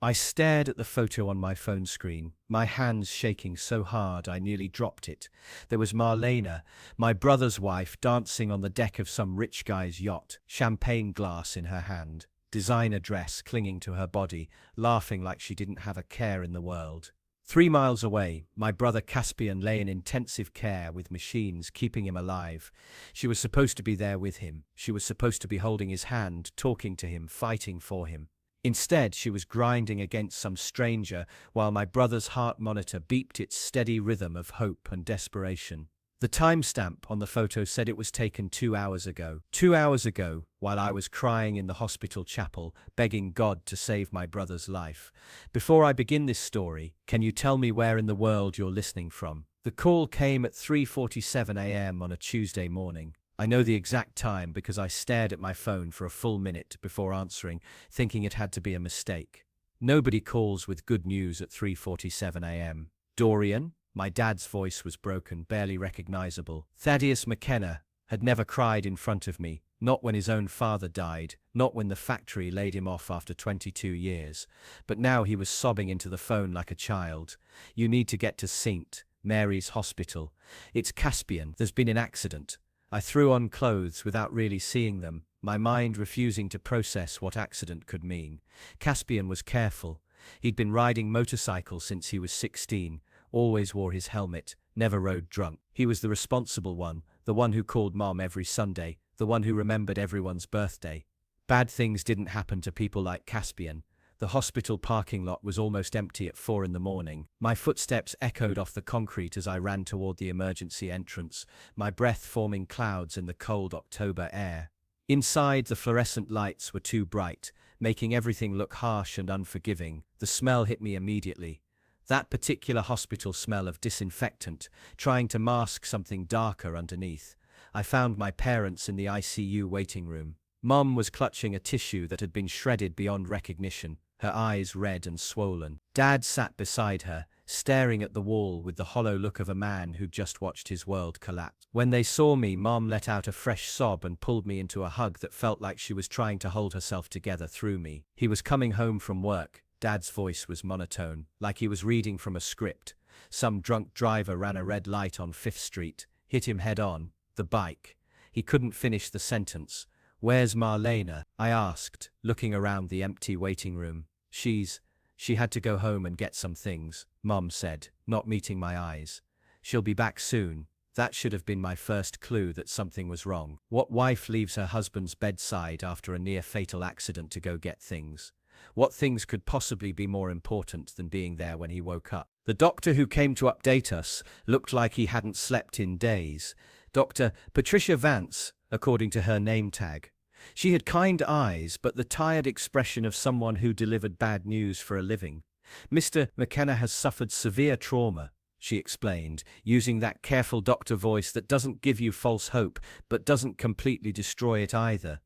I stared at the photo on my phone screen, my hands shaking so hard I nearly dropped it. There was Marlena, my brother's wife, dancing on the deck of some rich guy's yacht, champagne glass in her hand, designer dress clinging to her body, laughing like she didn't have a care in the world. 3 miles away, my brother Caspian lay in intensive care with machines keeping him alive. She was supposed to be there with him. She was supposed to be holding his hand, talking to him, fighting for him. Instead, she was grinding against some stranger while my brother's heart monitor beeped its steady rhythm of hope and desperation. The timestamp on the photo said it was taken 2 hours ago. 2 hours ago, while I was crying in the hospital chapel, begging God to save my brother's life. Before I begin this story, can you tell me where in the world you're listening from? The call came at 3:47 a.m. on a Tuesday morning. I know the exact time because I stared at my phone for a full minute before answering, thinking it had to be a mistake. Nobody calls with good news at 3:47 a.m. Dorian? My dad's voice was broken, barely recognizable. Thaddeus McKenna had never cried in front of me, not when his own father died, not when the factory laid him off after 22 years. But now he was sobbing into the phone like a child. You need to get to St. Mary's Hospital. It's Caspian. There's been an accident. I threw on clothes without really seeing them, my mind refusing to process what accident could mean. Caspian was careful. He'd been riding motorcycles since he was 16, always wore his helmet, never rode drunk. He was the responsible one, the one who called Mom every Sunday, the one who remembered everyone's birthday. Bad things didn't happen to people like Caspian. The hospital parking lot was almost empty at 4 in the morning. My footsteps echoed off the concrete as I ran toward the emergency entrance, my breath forming clouds in the cold October air. Inside, the fluorescent lights were too bright, making everything look harsh and unforgiving. The smell hit me immediately. That particular hospital smell of disinfectant, trying to mask something darker underneath. I found my parents in the ICU waiting room. Mom was clutching a tissue that had been shredded beyond recognition, her eyes red and swollen. Dad sat beside her, staring at the wall with the hollow look of a man who'd just watched his world collapse. When they saw me, Mom let out a fresh sob and pulled me into a hug that felt like she was trying to hold herself together through me. He was coming home from work. Dad's voice was monotone, like he was reading from a script. Some drunk driver ran a red light on 5th Street, hit him head on, the bike. He couldn't finish the sentence. "Where's Marlena?" I asked, looking around the empty waiting room. She had to go home and get some things," Mom said, not meeting my eyes. "She'll be back soon." That should have been my first clue that something was wrong. What wife leaves her husband's bedside after a near-fatal accident to go get things? What things could possibly be more important than being there when he woke up? The doctor who came to update us looked like he hadn't slept in days. Dr. Patricia Vance, according to her name tag. She had kind eyes, but the tired expression of someone who delivered bad news for a living. "Mr. McKenna has suffered severe trauma," she explained, using that careful doctor voice that doesn't give you false hope, but doesn't completely destroy it either.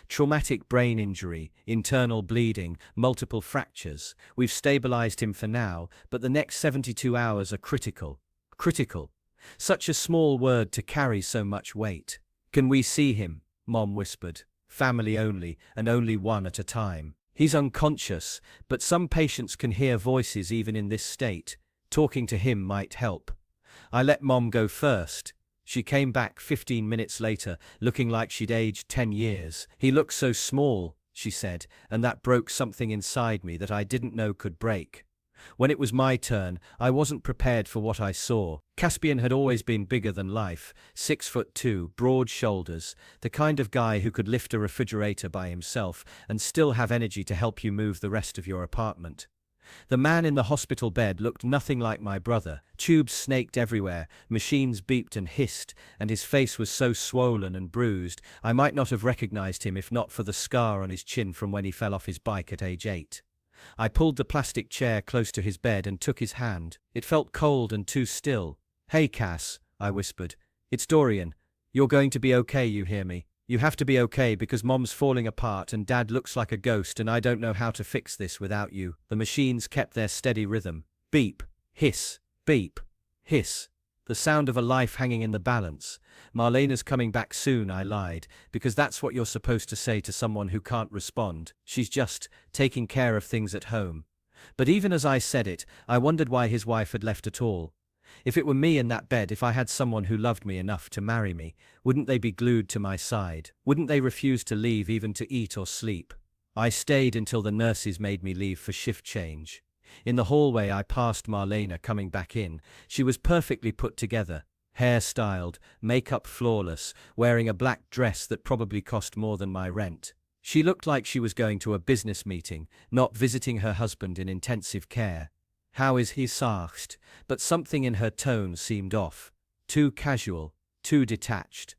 "Traumatic brain injury, internal bleeding, multiple fractures. We've stabilized him for now, but the next 72 hours are critical." Critical. Such a small word to carry so much weight. "Can we see him?" Mom whispered. "Family only, and only one at a time. He's unconscious, but some patients can hear voices even in this state. Talking to him might help." I let Mom go first. She came back 15 minutes later, looking like she'd aged 10 years. "He looks so small," she said, and that broke something inside me that I didn't know could break. When it was my turn, I wasn't prepared for what I saw. Caspian had always been bigger than life, 6'2", broad shoulders, the kind of guy who could lift a refrigerator by himself and still have energy to help you move the rest of your apartment. The man in the hospital bed looked nothing like my brother. Tubes snaked everywhere, machines beeped and hissed, and his face was so swollen and bruised, I might not have recognized him if not for the scar on his chin from when he fell off his bike at age 8. I pulled the plastic chair close to his bed and took his hand. It felt cold and too still. "Hey, Cass," I whispered. "It's Dorian. You're going to be okay, you hear me? You have to be okay because Mom's falling apart and Dad looks like a ghost and I don't know how to fix this without you." The machines kept their steady rhythm. Beep, hiss, beep, hiss. The sound of a life hanging in the balance. "Marlena's coming back soon," I lied, because that's what you're supposed to say to someone who can't respond. "She's just taking care of things at home." But even as I said it, I wondered why his wife had left at all. If it were me in that bed, if I had someone who loved me enough to marry me, wouldn't they be glued to my side? Wouldn't they refuse to leave even to eat or sleep? I stayed until the nurses made me leave for shift change. In the hallway I passed Marlena coming back in. She was perfectly put together, hair styled, makeup flawless, wearing a black dress that probably cost more than my rent. She looked like she was going to a business meeting, not visiting her husband in intensive care. "How is he?" asked, but something in her tone seemed off. Too casual, too detached.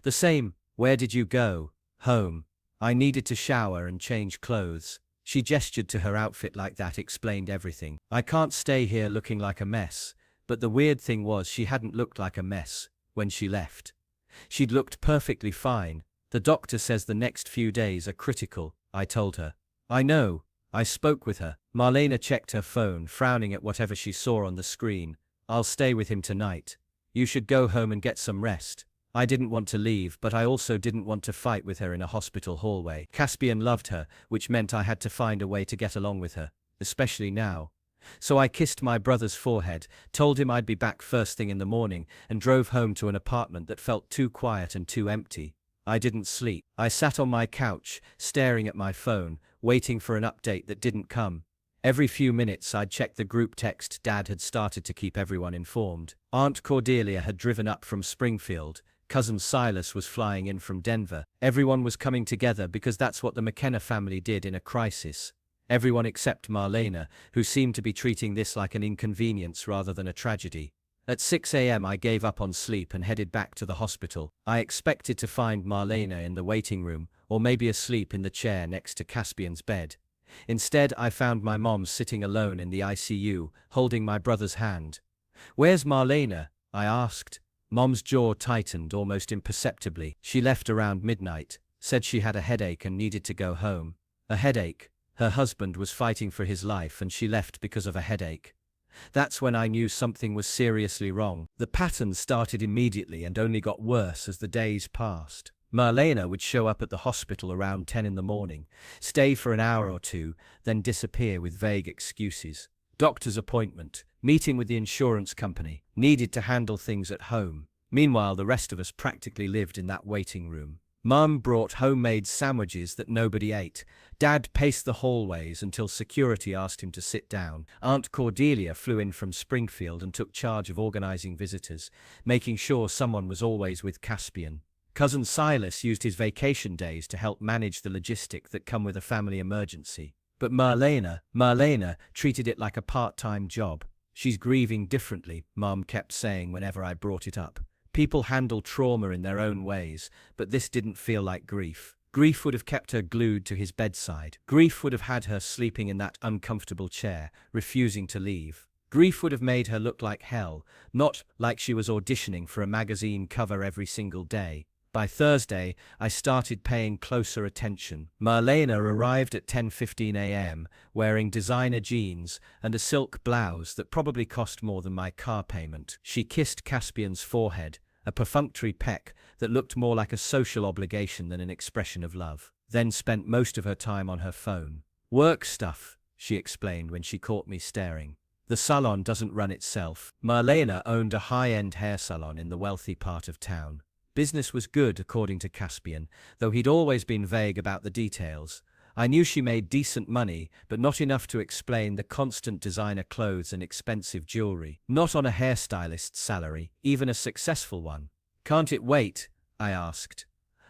The same, "Where did you go?" "Home. I needed to shower and change clothes." She gestured to her outfit like that explained everything. "I can't stay here looking like a mess." But the weird thing was she hadn't looked like a mess when she left. She'd looked perfectly fine. "The doctor says the next few days are critical," I told her. "I know. I spoke with her." Marlena checked her phone, frowning at whatever she saw on the screen. "I'll stay with him tonight. You should go home and get some rest." I didn't want to leave, but I also didn't want to fight with her in a hospital hallway. Caspian loved her, which meant I had to find a way to get along with her, especially now. So I kissed my brother's forehead, told him I'd be back first thing in the morning, and drove home to an apartment that felt too quiet and too empty. I didn't sleep. I sat on my couch, staring at my phone, waiting for an update that didn't come. Every few minutes I'd check the group text. Dad had started to keep everyone informed. Aunt Cordelia had driven up from Springfield. Cousin Silas was flying in from Denver. Everyone was coming together because that's what the McKenna family did in a crisis. Everyone except Marlena, who seemed to be treating this like an inconvenience rather than a tragedy. At 6 a.m. I gave up on sleep and headed back to the hospital. I expected to find Marlena in the waiting room, or maybe asleep in the chair next to Caspian's bed. Instead, I found my mom sitting alone in the ICU, holding my brother's hand. "Where's Marlena?" I asked. Mom's jaw tightened almost imperceptibly. "She left around midnight, said she had a headache and needed to go home." A headache? Her husband was fighting for his life and she left because of a headache. That's when I knew something was seriously wrong. The pattern started immediately and only got worse as the days passed. Marlena would show up at the hospital around 10 in the morning, stay for an hour or two, then disappear with vague excuses. Doctor's appointment, meeting with the insurance company, needed to handle things at home. Meanwhile, the rest of us practically lived in that waiting room. Mum brought homemade sandwiches that nobody ate. Dad paced the hallways until security asked him to sit down. Aunt Cordelia flew in from Springfield and took charge of organizing visitors, making sure someone was always with Caspian. Cousin Silas used his vacation days to help manage the logistic that come with a family emergency. But Marlena treated it like a part-time job. "She's grieving differently," Mum kept saying whenever I brought it up. People handle trauma in their own ways, but this didn't feel like grief. Grief would have kept her glued to his bedside. Grief would have had her sleeping in that uncomfortable chair, refusing to leave. Grief would have made her look like hell, not like she was auditioning for a magazine cover every single day. By Thursday, I started paying closer attention. Marlena arrived at 10:15 a.m., wearing designer jeans and a silk blouse that probably cost more than my car payment. She kissed Caspian's forehead, a perfunctory peck that looked more like a social obligation than an expression of love. Then spent most of her time on her phone. "Work stuff," she explained when she caught me staring. "The salon doesn't run itself." Marlena owned a high-end hair salon in the wealthy part of town. Business was good, according to Caspian, though he'd always been vague about the details. I knew she made decent money, but not enough to explain the constant designer clothes and expensive jewelry. Not on a hairstylist's salary, even a successful one. "Can't it wait?" I asked.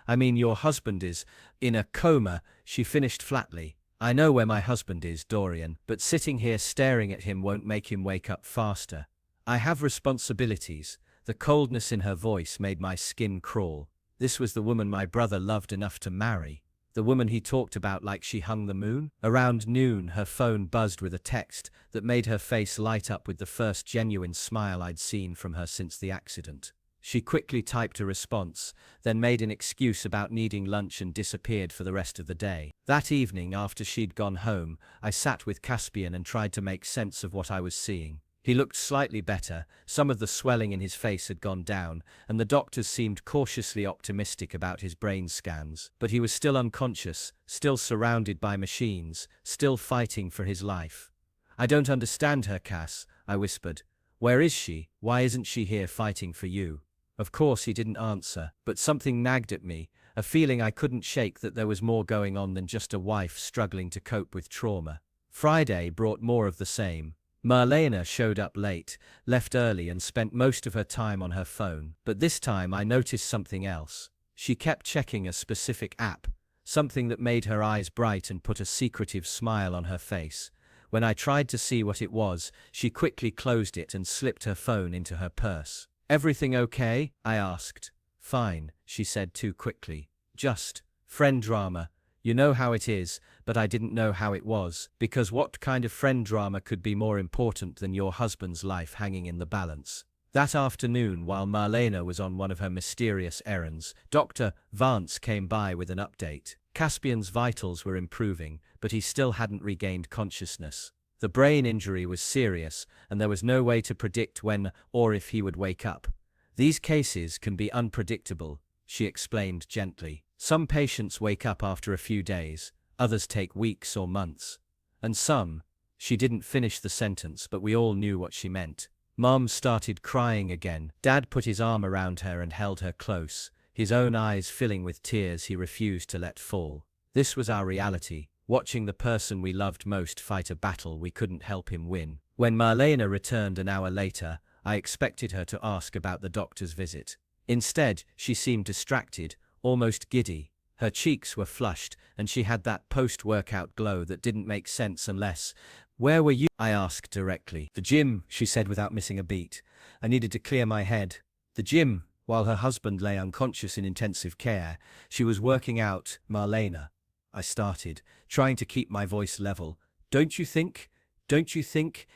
"I mean, your husband is in a coma," she finished flatly. "I know where my husband is, Dorian, but sitting here staring at him won't make him wake up faster. I have responsibilities." The coldness in her voice made my skin crawl. This was the woman my brother loved enough to marry. The woman he talked about like she hung the moon. Around noon, her phone buzzed with a text that made her face light up with the first genuine smile I'd seen from her since the accident. She quickly typed a response, then made an excuse about needing lunch and disappeared for the rest of the day. That evening, after she'd gone home, I sat with Caspian and tried to make sense of what I was seeing. He looked slightly better, some of the swelling in his face had gone down, and the doctors seemed cautiously optimistic about his brain scans. But he was still unconscious, still surrounded by machines, still fighting for his life. I don't understand her, Cass, I whispered. Where is she? Why isn't she here fighting for you? Of course he didn't answer, but something nagged at me, a feeling I couldn't shake that there was more going on than just a wife struggling to cope with trauma. Friday brought more of the same. Marlena showed up late, left early and spent most of her time on her phone. But this time I noticed something else. She kept checking a specific app, something that made her eyes bright and put a secretive smile on her face. When I tried to see what it was, she quickly closed it and slipped her phone into her purse. Everything okay? I asked. Fine, she said too quickly. Just friend drama. You know how it is, but I didn't know how it was, because what kind of friend drama could be more important than your husband's life hanging in the balance? That afternoon, while Marlena was on one of her mysterious errands, Dr. Vance came by with an update. Caspian's vitals were improving, but he still hadn't regained consciousness. The brain injury was serious, and there was no way to predict when or if he would wake up. These cases can be unpredictable, she explained gently. Some patients wake up after a few days, others take weeks or months. And some— She didn't finish the sentence, but we all knew what she meant. Mom started crying again. Dad put his arm around her and held her close, his own eyes filling with tears he refused to let fall. This was our reality, watching the person we loved most fight a battle we couldn't help him win. When Marlena returned an hour later, I expected her to ask about the doctor's visit. Instead, she seemed distracted, almost giddy. Her cheeks were flushed, and she had that post-workout glow that didn't make sense unless— Where were you? I asked directly. The gym, she said without missing a beat. I needed to clear my head. The gym. While her husband lay unconscious in intensive care, she was working out. Marlena, I started, trying to keep my voice level. Don't you think?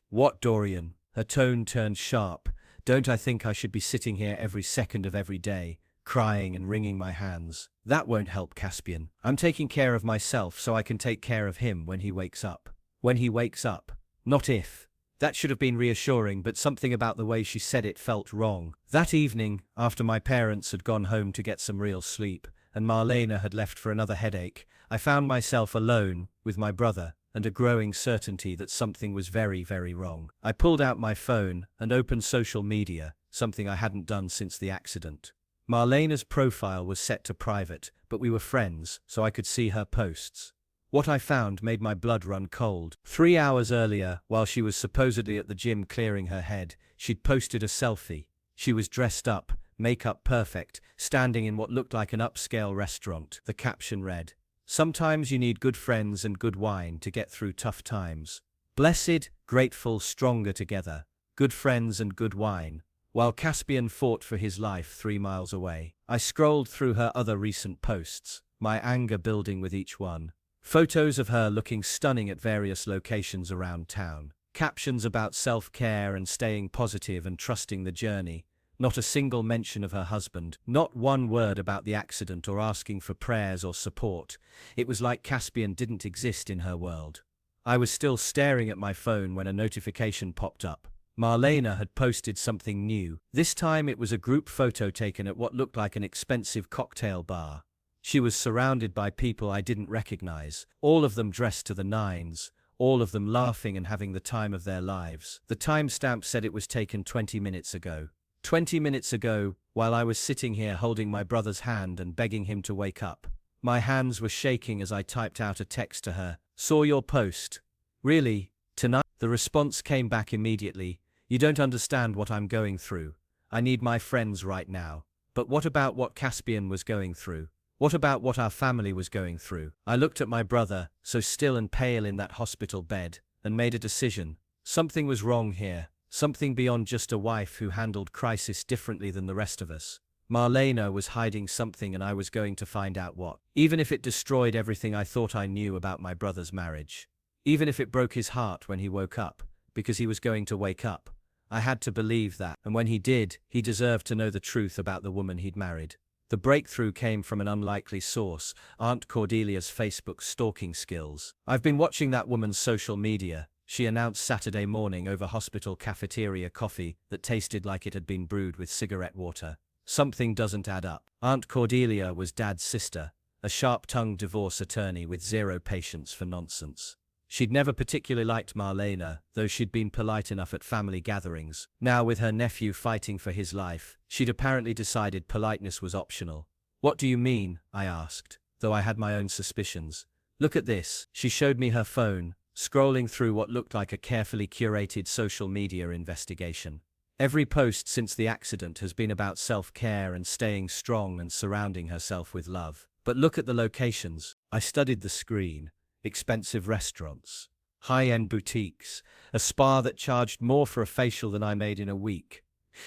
What, Dorian? Her tone turned sharp. Don't I think I should be sitting here every second of every day, crying and wringing my hands? That won't help, Caspian. I'm taking care of myself so I can take care of him when he wakes up. When he wakes up. Not if. That should have been reassuring, but something about the way she said it felt wrong. That evening, after my parents had gone home to get some real sleep, and Marlena had left for another headache, I found myself alone with my brother and a growing certainty that something was very, very wrong. I pulled out my phone and opened social media, something I hadn't done since the accident. Marlena's profile was set to private, but we were friends, so I could see her posts. What I found made my blood run cold. 3 hours earlier, while she was supposedly at the gym clearing her head, she'd posted a selfie. She was dressed up, makeup perfect, standing in what looked like an upscale restaurant. The caption read, "Sometimes you need good friends and good wine to get through tough times. Blessed, grateful, stronger together. Good friends and good wine." While Caspian fought for his life 3 miles away, I scrolled through her other recent posts, my anger building with each one. Photos of her looking stunning at various locations around town. Captions about self-care and staying positive and trusting the journey. Not a single mention of her husband. Not one word about the accident or asking for prayers or support. It was like Caspian didn't exist in her world. I was still staring at my phone when a notification popped up. Marlena had posted something new. This time it was a group photo taken at what looked like an expensive cocktail bar. She was surrounded by people I didn't recognize, all of them dressed to the nines, all of them laughing and having the time of their lives. The timestamp said it was taken 20 minutes ago. 20 minutes ago, while I was sitting here holding my brother's hand and begging him to wake up. My hands were shaking as I typed out a text to her. "Saw your post. Really? Tonight?" The response came back immediately. "You don't understand what I'm going through. I need my friends right now." But what about what Caspian was going through? What about what our family was going through? I looked at my brother, so still and pale in that hospital bed, and made a decision. Something was wrong here. Something beyond just a wife who handled crisis differently than the rest of us. Marlena was hiding something and I was going to find out what. Even if it destroyed everything I thought I knew about my brother's marriage. Even if it broke his heart when he woke up, because he was going to wake up. I had to believe that, and when he did, he deserved to know the truth about the woman he'd married. The breakthrough came from an unlikely source, Aunt Cordelia's Facebook stalking skills. "I've been watching that woman's social media," she announced Saturday morning over hospital cafeteria coffee that tasted like it had been brewed with cigarette water. Something doesn't add up. Aunt Cordelia was Dad's sister, a sharp-tongued divorce attorney with zero patience for nonsense. She'd never particularly liked Marlena, though she'd been polite enough at family gatherings. Now, with her nephew fighting for his life, she'd apparently decided politeness was optional. "What do you mean?" I asked, though I had my own suspicions. "Look at this." She showed me her phone, scrolling through what looked like a carefully curated social media investigation. Every post since the accident has been about self-care and staying strong and surrounding herself with love. But look at the locations. I studied the screen. Expensive restaurants, high-end boutiques, a spa that charged more for a facial than I made in a week.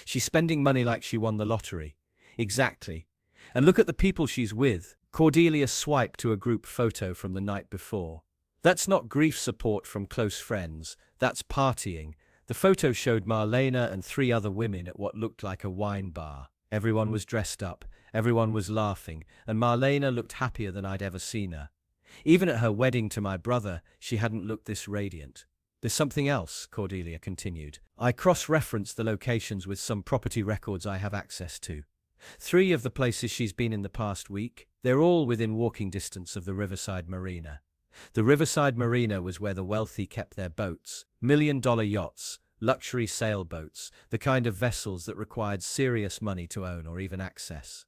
She's spending money like she won the lottery. Exactly. And look at the people she's with. Cordelia swiped to a group photo from the night before. That's not grief support from close friends, that's partying. The photo showed Marlena and 3 other women at what looked like a wine bar. Everyone was dressed up, everyone was laughing, and Marlena looked happier than I'd ever seen her. Even at her wedding to my brother, she hadn't looked this radiant. "There's something else," Cordelia continued. "I cross-referenced the locations with some property records I have access to. 3 of the places she's been in the past week, they're all within walking distance of the Riverside Marina. The Riverside Marina was where the wealthy kept their boats, million-dollar yachts, luxury sailboats, the kind of vessels that required serious money to own or even access.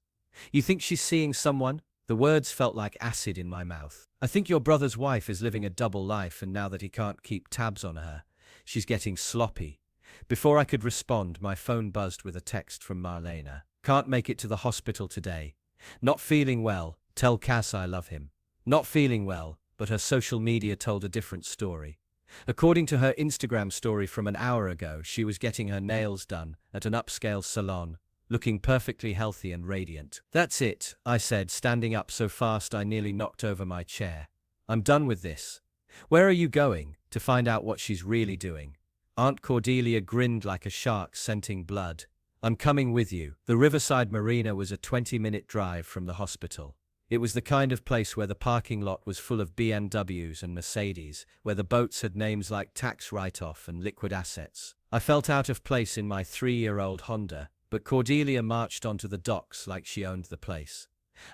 You think she's seeing someone?" The words felt like acid in my mouth. "I think your brother's wife is living a double life, and now that he can't keep tabs on her, she's getting sloppy." Before I could respond, my phone buzzed with a text from Marlena. "Can't make it to the hospital today. Not feeling well. Tell Cass I love him." Not feeling well, but her social media told a different story. According to her Instagram story from an hour ago, she was getting her nails done at an upscale salon, looking perfectly healthy and radiant. "That's it," I said, standing up so fast I nearly knocked over my chair. "I'm done with this." "Where are you going?" "To find out what she's really doing." Aunt Cordelia grinned like a shark scenting blood. "I'm coming with you." The Riverside Marina was a 20-minute drive from the hospital. It was the kind of place where the parking lot was full of BMWs and Mercedes, where the boats had names like tax write-off and liquid assets. I felt out of place in my 3-year-old Honda, but Cordelia marched onto the docks like she owned the place.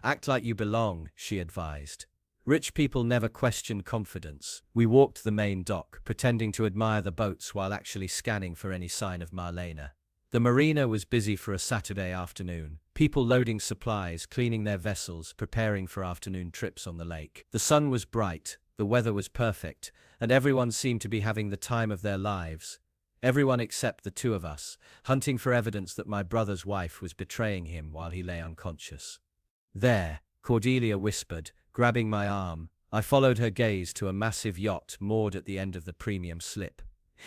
"Act like you belong," she advised. Rich people never question confidence. We walked the main dock, pretending to admire the boats while actually scanning for any sign of Marlena. The marina was busy for a Saturday afternoon. People loading supplies, cleaning their vessels, preparing for afternoon trips on the lake. The sun was bright, the weather was perfect, and everyone seemed to be having the time of their lives. Everyone except the 2 of us, hunting for evidence that my brother's wife was betraying him while he lay unconscious. "There," Cordelia whispered, grabbing my arm. I followed her gaze to a massive yacht moored at the end of the premium slip.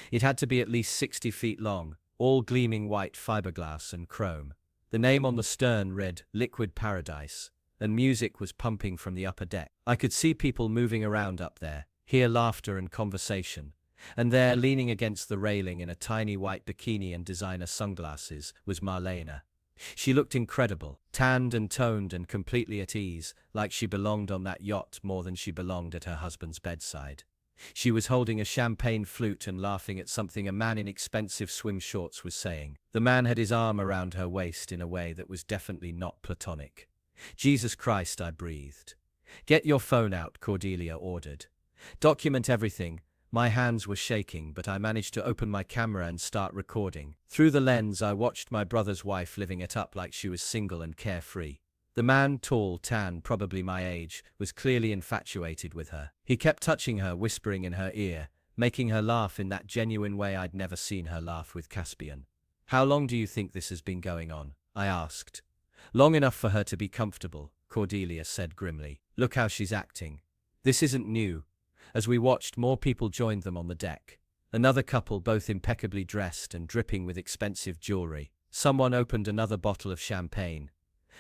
It had to be at least 60 feet long, all gleaming white fiberglass and chrome. The name on the stern read Liquid Paradise, and music was pumping from the upper deck. I could see people moving around up there, hear laughter and conversation. And there, leaning against the railing in a tiny white bikini and designer sunglasses, was Marlena. She looked incredible, tanned and toned and completely at ease, like she belonged on that yacht more than she belonged at her husband's bedside. She was holding a champagne flute and laughing at something a man in expensive swim shorts was saying. The man had his arm around her waist in a way that was definitely not platonic. "Jesus Christ," I breathed. "Get your phone out," Cordelia ordered. "Document everything." My hands were shaking, but I managed to open my camera and start recording. Through the lens, I watched my brother's wife living it up like she was single and carefree. The man, tall, tan, probably my age, was clearly infatuated with her. He kept touching her, whispering in her ear, making her laugh in that genuine way I'd never seen her laugh with Caspian. "How long do you think this has been going on?" I asked. "Long enough for her to be comfortable," Cordelia said grimly. "Look how she's acting." This isn't new. As we watched, more people joined them on the deck. Another couple, both impeccably dressed and dripping with expensive jewelry. Someone opened another bottle of champagne.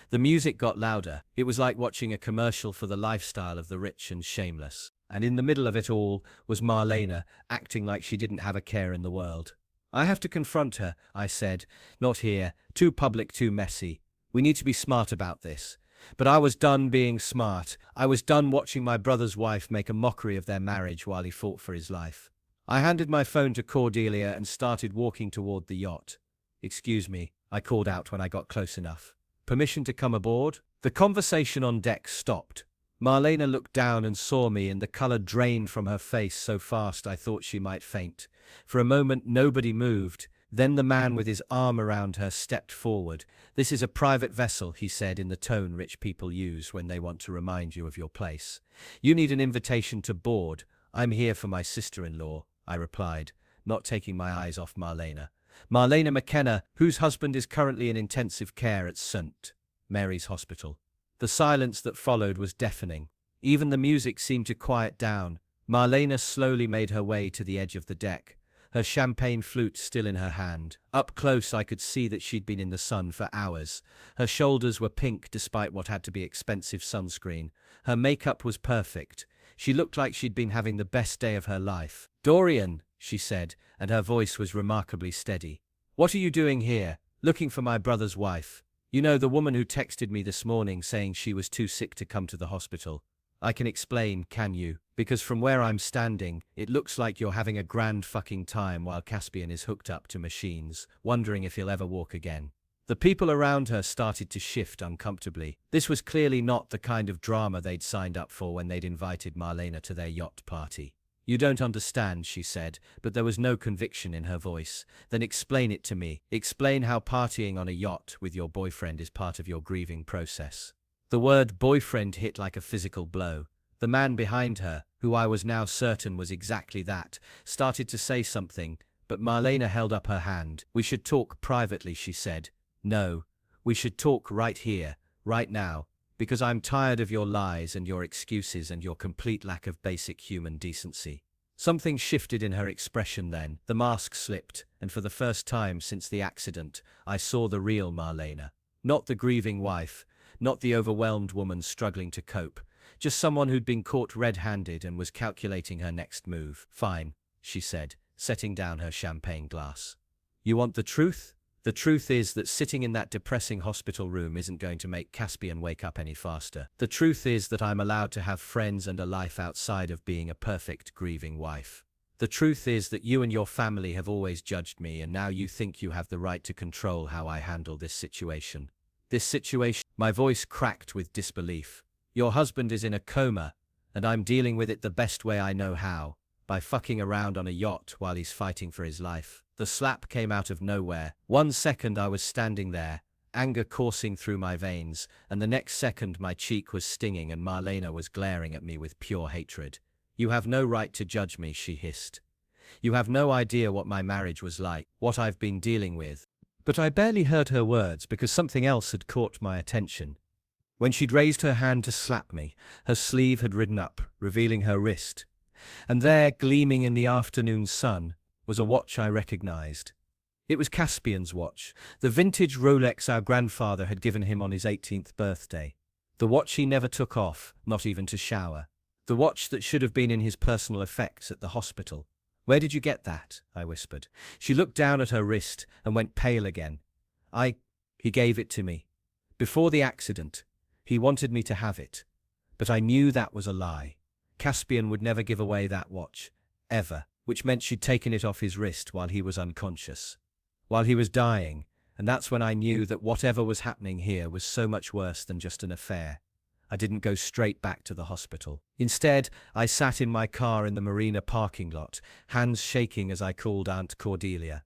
The music got louder. It was like watching a commercial for the lifestyle of the rich and shameless. And in the middle of it all was Marlena, acting like she didn't have a care in the world. "I have to confront her," I said. "Not here. Too public, too messy. We need to be smart about this." But I was done being smart. I was done watching my brother's wife make a mockery of their marriage while he fought for his life. I handed my phone to Cordelia and started walking toward the yacht. "Excuse me," I called out when I got close enough. "Permission to come aboard?" The conversation on deck stopped. Marlena looked down and saw me, and the color drained from her face so fast I thought she might faint. For a moment nobody moved. Then the man with his arm around her stepped forward. "This is a private vessel," he said in the tone rich people use when they want to remind you of your place. "You need an invitation to board." "I'm here for my sister-in-law," I replied, not taking my eyes off Marlena. Marlena McKenna, whose husband is currently in intensive care at St. Mary's Hospital. The silence that followed was deafening. Even the music seemed to quiet down. Marlena slowly made her way to the edge of the deck, her champagne flute still in her hand. Up close I could see that she'd been in the sun for hours. Her shoulders were pink despite what had to be expensive sunscreen. Her makeup was perfect. She looked like she'd been having the best day of her life. "Dorian," she said, and her voice was remarkably steady. "What are you doing here?" "Looking for my brother's wife. You know, the woman who texted me this morning saying she was too sick to come to the hospital." "I can explain, can you? Because from where I'm standing, it looks like you're having a grand fucking time while Caspian is hooked up to machines, wondering if he'll ever walk again." The people around her started to shift uncomfortably. This was clearly not the kind of drama they'd signed up for when they'd invited Marlena to their yacht party. "You don't understand," she said, but there was no conviction in her voice. "Then explain it to me. Explain how partying on a yacht with your boyfriend is part of your grieving process." The word boyfriend hit like a physical blow. The man behind her, who I was now certain was exactly that, started to say something, but Marlena held up her hand. "We should talk privately," she said. "No, we should talk right here, right now, because I'm tired of your lies and your excuses and your complete lack of basic human decency." Something shifted in her expression then. The mask slipped, and for the first time since the accident, I saw the real Marlena. Not the grieving wife, not the overwhelmed woman struggling to cope, just someone who'd been caught red-handed and was calculating her next move. "Fine," she said, setting down her champagne glass. "You want the truth? The truth is that sitting in that depressing hospital room isn't going to make Caspian wake up any faster. The truth is that I'm allowed to have friends and a life outside of being a perfect grieving wife. The truth is that you and your family have always judged me, and now you think you have the right to control how I handle this situation. This situation—" My voice cracked with disbelief. "Your husband is in a coma, and I'm dealing with it the best way I know how, by fucking around on a yacht while he's fighting for his life." The slap came out of nowhere. 1 second I was standing there, anger coursing through my veins, and the next second my cheek was stinging and Marlena was glaring at me with pure hatred. "You have no right to judge me," she hissed. "You have no idea what my marriage was like, what I've been dealing with." But I barely heard her words because something else had caught my attention. When she'd raised her hand to slap me, her sleeve had ridden up, revealing her wrist. And there, gleaming in the afternoon sun, was a watch I recognized. It was Caspian's watch, the vintage Rolex our grandfather had given him on his 18th birthday. The watch he never took off, not even to shower. The watch that should have been in his personal effects at the hospital. "Where did you get that?" I whispered. She looked down at her wrist and went pale again. He gave it to me. Before the accident, he wanted me to have it. But I knew that was a lie. Caspian would never give away that watch, ever. Which meant she'd taken it off his wrist while he was unconscious, while he was dying, and that's when I knew that whatever was happening here was so much worse than just an affair. I didn't go straight back to the hospital. Instead, I sat in my car in the marina parking lot, hands shaking as I called Aunt Cordelia.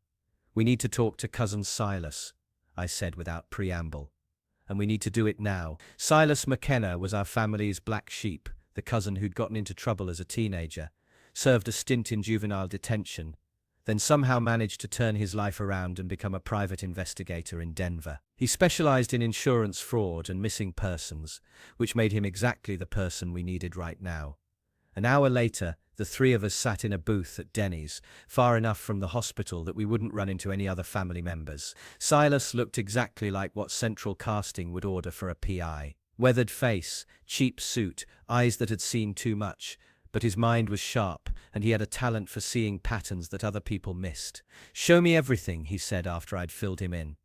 "We need to talk to cousin Silas," I said without preamble. "And we need to do it now." Silas McKenna was our family's black sheep, the cousin who'd gotten into trouble as a teenager, served a stint in juvenile detention, then somehow managed to turn his life around and become a private investigator in Denver. He specialized in insurance fraud and missing persons, which made him exactly the person we needed right now. An hour later, the three of us sat in a booth at Denny's, far enough from the hospital that we wouldn't run into any other family members. Silas looked exactly like what Central Casting would order for a PI. Weathered face, cheap suit, eyes that had seen too much, but his mind was sharp, and he had a talent for seeing patterns that other people missed. "Show me everything," he said after I'd filled him in.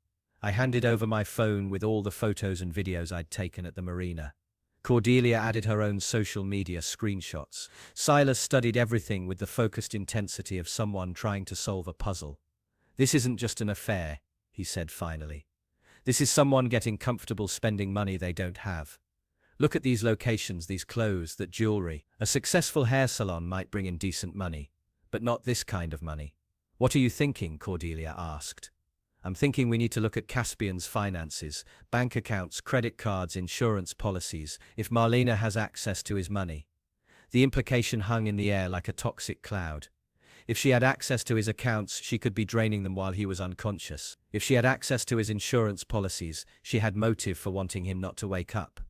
I handed over my phone with all the photos and videos I'd taken at the marina. Cordelia added her own social media screenshots. Silas studied everything with the focused intensity of someone trying to solve a puzzle. "This isn't just an affair," he said finally. "This is someone getting comfortable spending money they don't have. Look at these locations, these clothes, that jewelry. A successful hair salon might bring in decent money, but not this kind of money. What are you thinking? Cordelia asked. I'm thinking we need to look at Caspian's finances, bank accounts, credit cards, insurance policies, if Marlena has access to his money. The implication hung in the air like a toxic cloud. If she had access to his accounts, she could be draining them while he was unconscious. If she had access to his insurance policies, she had motive for wanting him not to wake up.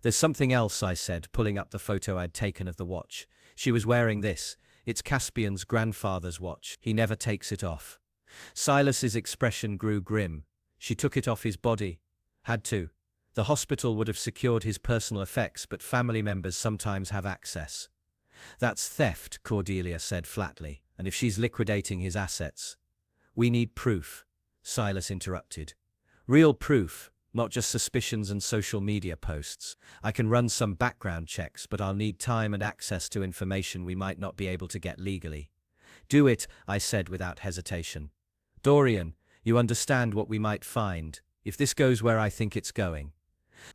There's something else, I said, pulling up the photo I'd taken of the watch. She was wearing this. It's Caspian's grandfather's watch. He never takes it off. Silas's expression grew grim. She took it off his body. Had to. The hospital would have secured his personal effects, but family members sometimes have access. That's theft, Cordelia said flatly, and if she's liquidating his assets. We need proof, Silas interrupted. Real proof, not just suspicions and social media posts. I can run some background checks, but I'll need time and access to information we might not be able to get legally. Do it, I said without hesitation. Dorian, you understand what we might find, if this goes where I think it's going.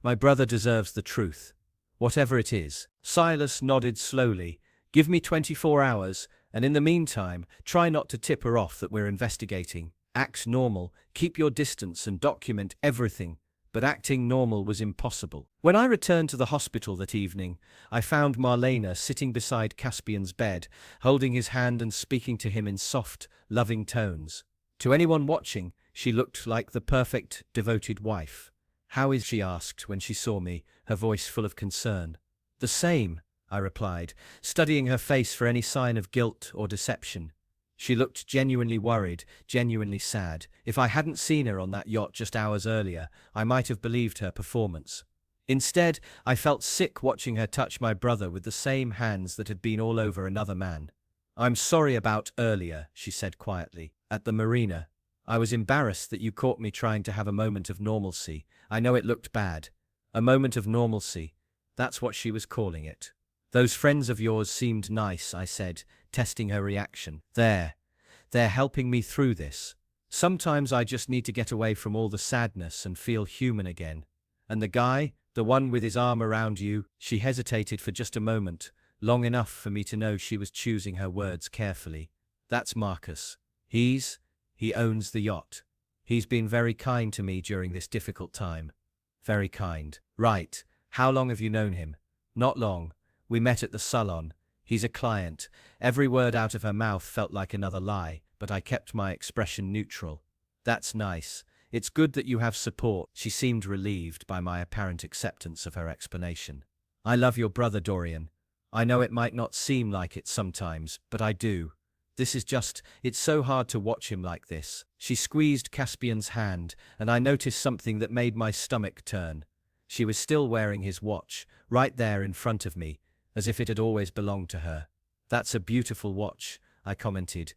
My brother deserves the truth, whatever it is. Silas nodded slowly. Give me 24 hours, and in the meantime, try not to tip her off that we're investigating. Act normal, keep your distance and document everything. But acting normal was impossible. When I returned to the hospital that evening, I found Marlena sitting beside Caspian's bed, holding his hand and speaking to him in soft, loving tones. To anyone watching, she looked like the perfect, devoted wife. How is she? Asked when she saw me, her voice full of concern. The same, I replied, studying her face for any sign of guilt or deception. She looked genuinely worried, genuinely sad. If I hadn't seen her on that yacht just hours earlier, I might have believed her performance. Instead, I felt sick watching her touch my brother with the same hands that had been all over another man. I'm sorry about earlier, she said quietly, at the marina. I was embarrassed that you caught me trying to have a moment of normalcy. I know it looked bad. A moment of normalcy. That's what she was calling it. Those friends of yours seemed nice, I said, testing her reaction. They're helping me through this. Sometimes I just need to get away from all the sadness and feel human again. And the guy, the one with his arm around you, she hesitated for just a moment, long enough for me to know she was choosing her words carefully. That's Marcus. He owns the yacht. He's been very kind to me during this difficult time. Very kind. Right. How long have you known him? Not long. We met at the salon. He's a client. Every word out of her mouth felt like another lie, but I kept my expression neutral. That's nice. It's good that you have support. She seemed relieved by my apparent acceptance of her explanation. I love your brother, Dorian. I know it might not seem like it sometimes, but I do. It's so hard to watch him like this. She squeezed Caspian's hand, and I noticed something that made my stomach turn. She was still wearing his watch, right there in front of me, as if it had always belonged to her. That's a beautiful watch, I commented.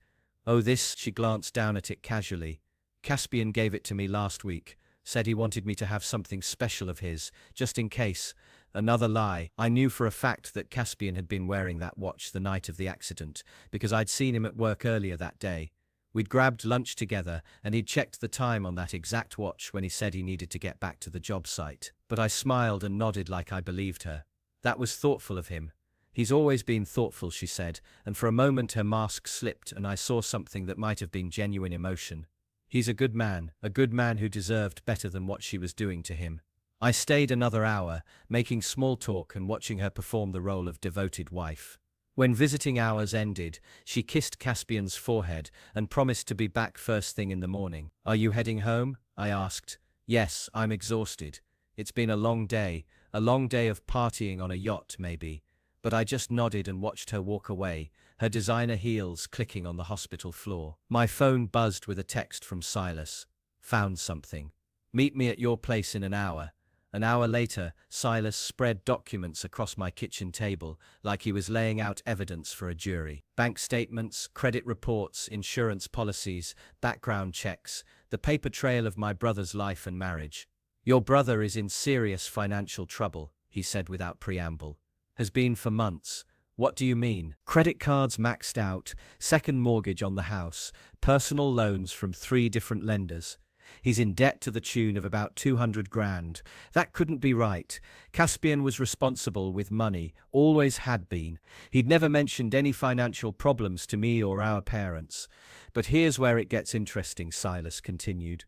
Oh, this, she glanced down at it casually. Caspian gave it to me last week, said he wanted me to have something special of his, just in case. Another lie. I knew for a fact that Caspian had been wearing that watch the night of the accident, because I'd seen him at work earlier that day. We'd grabbed lunch together, and he'd checked the time on that exact watch when he said he needed to get back to the job site. But I smiled and nodded like I believed her. That was thoughtful of him. He's always been thoughtful, she said, and for a moment her mask slipped and I saw something that might have been genuine emotion. He's a good man who deserved better than what she was doing to him. I stayed another hour, making small talk and watching her perform the role of devoted wife. When visiting hours ended, she kissed Caspian's forehead and promised to be back first thing in the morning. Are you heading home? I asked. Yes, I'm exhausted. It's been a long day of partying on a yacht, maybe. But I just nodded and watched her walk away, her designer heels clicking on the hospital floor. My phone buzzed with a text from Silas. Found something. Meet me at your place in an hour. An hour later, Silas spread documents across my kitchen table like he was laying out evidence for a jury. Bank statements, credit reports, insurance policies, background checks, the paper trail of my brother's life and marriage. Your brother is in serious financial trouble, he said without preamble. Has been for months. What do you mean? Credit cards maxed out, second mortgage on the house, personal loans from 3 different lenders. He's in debt to the tune of about 200 grand. That couldn't be right. Caspian was responsible with money, always had been. He'd never mentioned any financial problems to me or our parents. But here's where it gets interesting, Silas continued.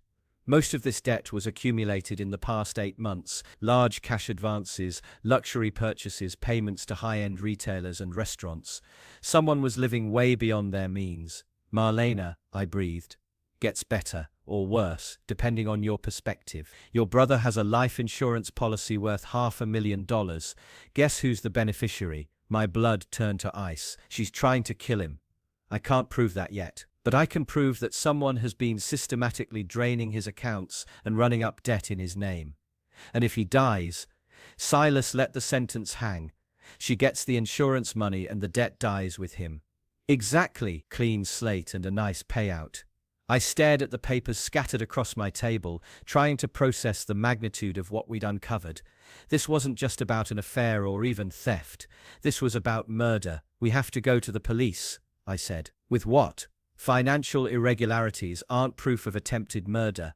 Most of this debt was accumulated in the past 8 months. Large cash advances, luxury purchases, payments to high-end retailers and restaurants. Someone was living way beyond their means. Marlena, I breathed. Gets better, or worse, depending on your perspective. Your brother has a life insurance policy worth $500,000. Guess who's the beneficiary? My blood turned to ice. She's trying to kill him. I can't prove that yet. But I can prove that someone has been systematically draining his accounts and running up debt in his name. And if he dies, Silas let the sentence hang. She gets the insurance money and the debt dies with him. Exactly, clean slate and a nice payout. I stared at the papers scattered across my table, trying to process the magnitude of what we'd uncovered. This wasn't just about an affair or even theft. This was about murder. We have to go to the police, I said. With what? Financial irregularities aren't proof of attempted murder,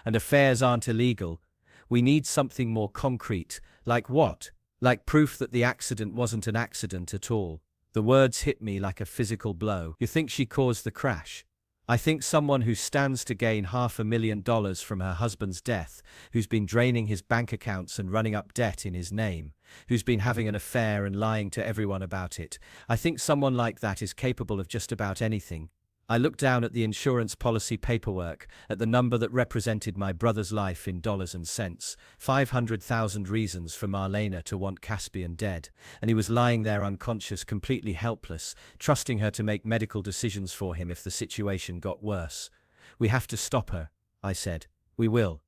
and affairs aren't illegal. We need something more concrete. Like what? Like proof that the accident wasn't an accident at all. The words hit me like a physical blow. You think she caused the crash? I think someone who stands to gain $500,000 from her husband's death, who's been draining his bank accounts and running up debt in his name, who's been having an affair and lying to everyone about it. I think someone like that is capable of just about anything. I looked down at the insurance policy paperwork, at the number that represented my brother's life in dollars and cents, 500,000 reasons for Marlena to want Caspian dead, and he was lying there unconscious, completely helpless, trusting her to make medical decisions for him if the situation got worse. We have to stop her, I said. We will.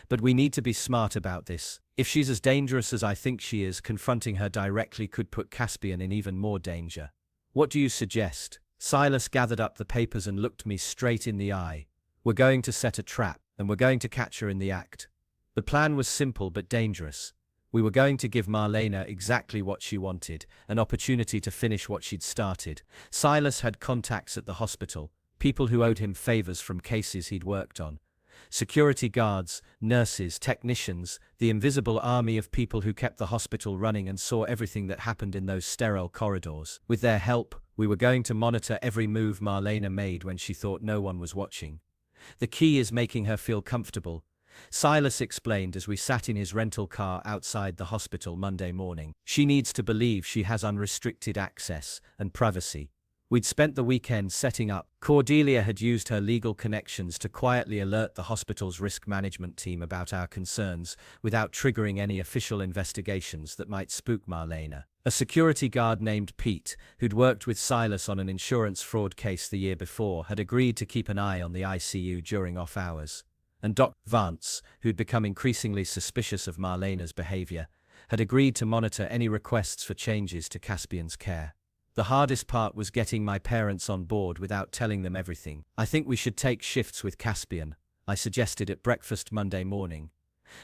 But we need to be smart about this. If she's as dangerous as I think she is, confronting her directly could put Caspian in even more danger. What do you suggest? Silas gathered up the papers and looked me straight in the eye. We're going to set a trap, and we're going to catch her in the act. The plan was simple but dangerous. We were going to give Marlena exactly what she wanted, an opportunity to finish what she'd started. Silas had contacts at the hospital, people who owed him favors from cases he'd worked on. Security guards, nurses, technicians, the invisible army of people who kept the hospital running and saw everything that happened in those sterile corridors. With their help, we were going to monitor every move Marlena made when she thought no one was watching. The key is making her feel comfortable, Silas explained as we sat in his rental car outside the hospital Monday morning. She needs to believe she has unrestricted access and privacy. We'd spent the weekend setting up. Cordelia had used her legal connections to quietly alert the hospital's risk management team about our concerns without triggering any official investigations that might spook Marlena. A security guard named Pete, who'd worked with Silas on an insurance fraud case the year before, had agreed to keep an eye on the ICU during off hours. And Dr. Vance, who'd become increasingly suspicious of Marlena's behavior, had agreed to monitor any requests for changes to Caspian's care. The hardest part was getting my parents on board without telling them everything. I think we should take shifts with Caspian, I suggested at breakfast Monday morning.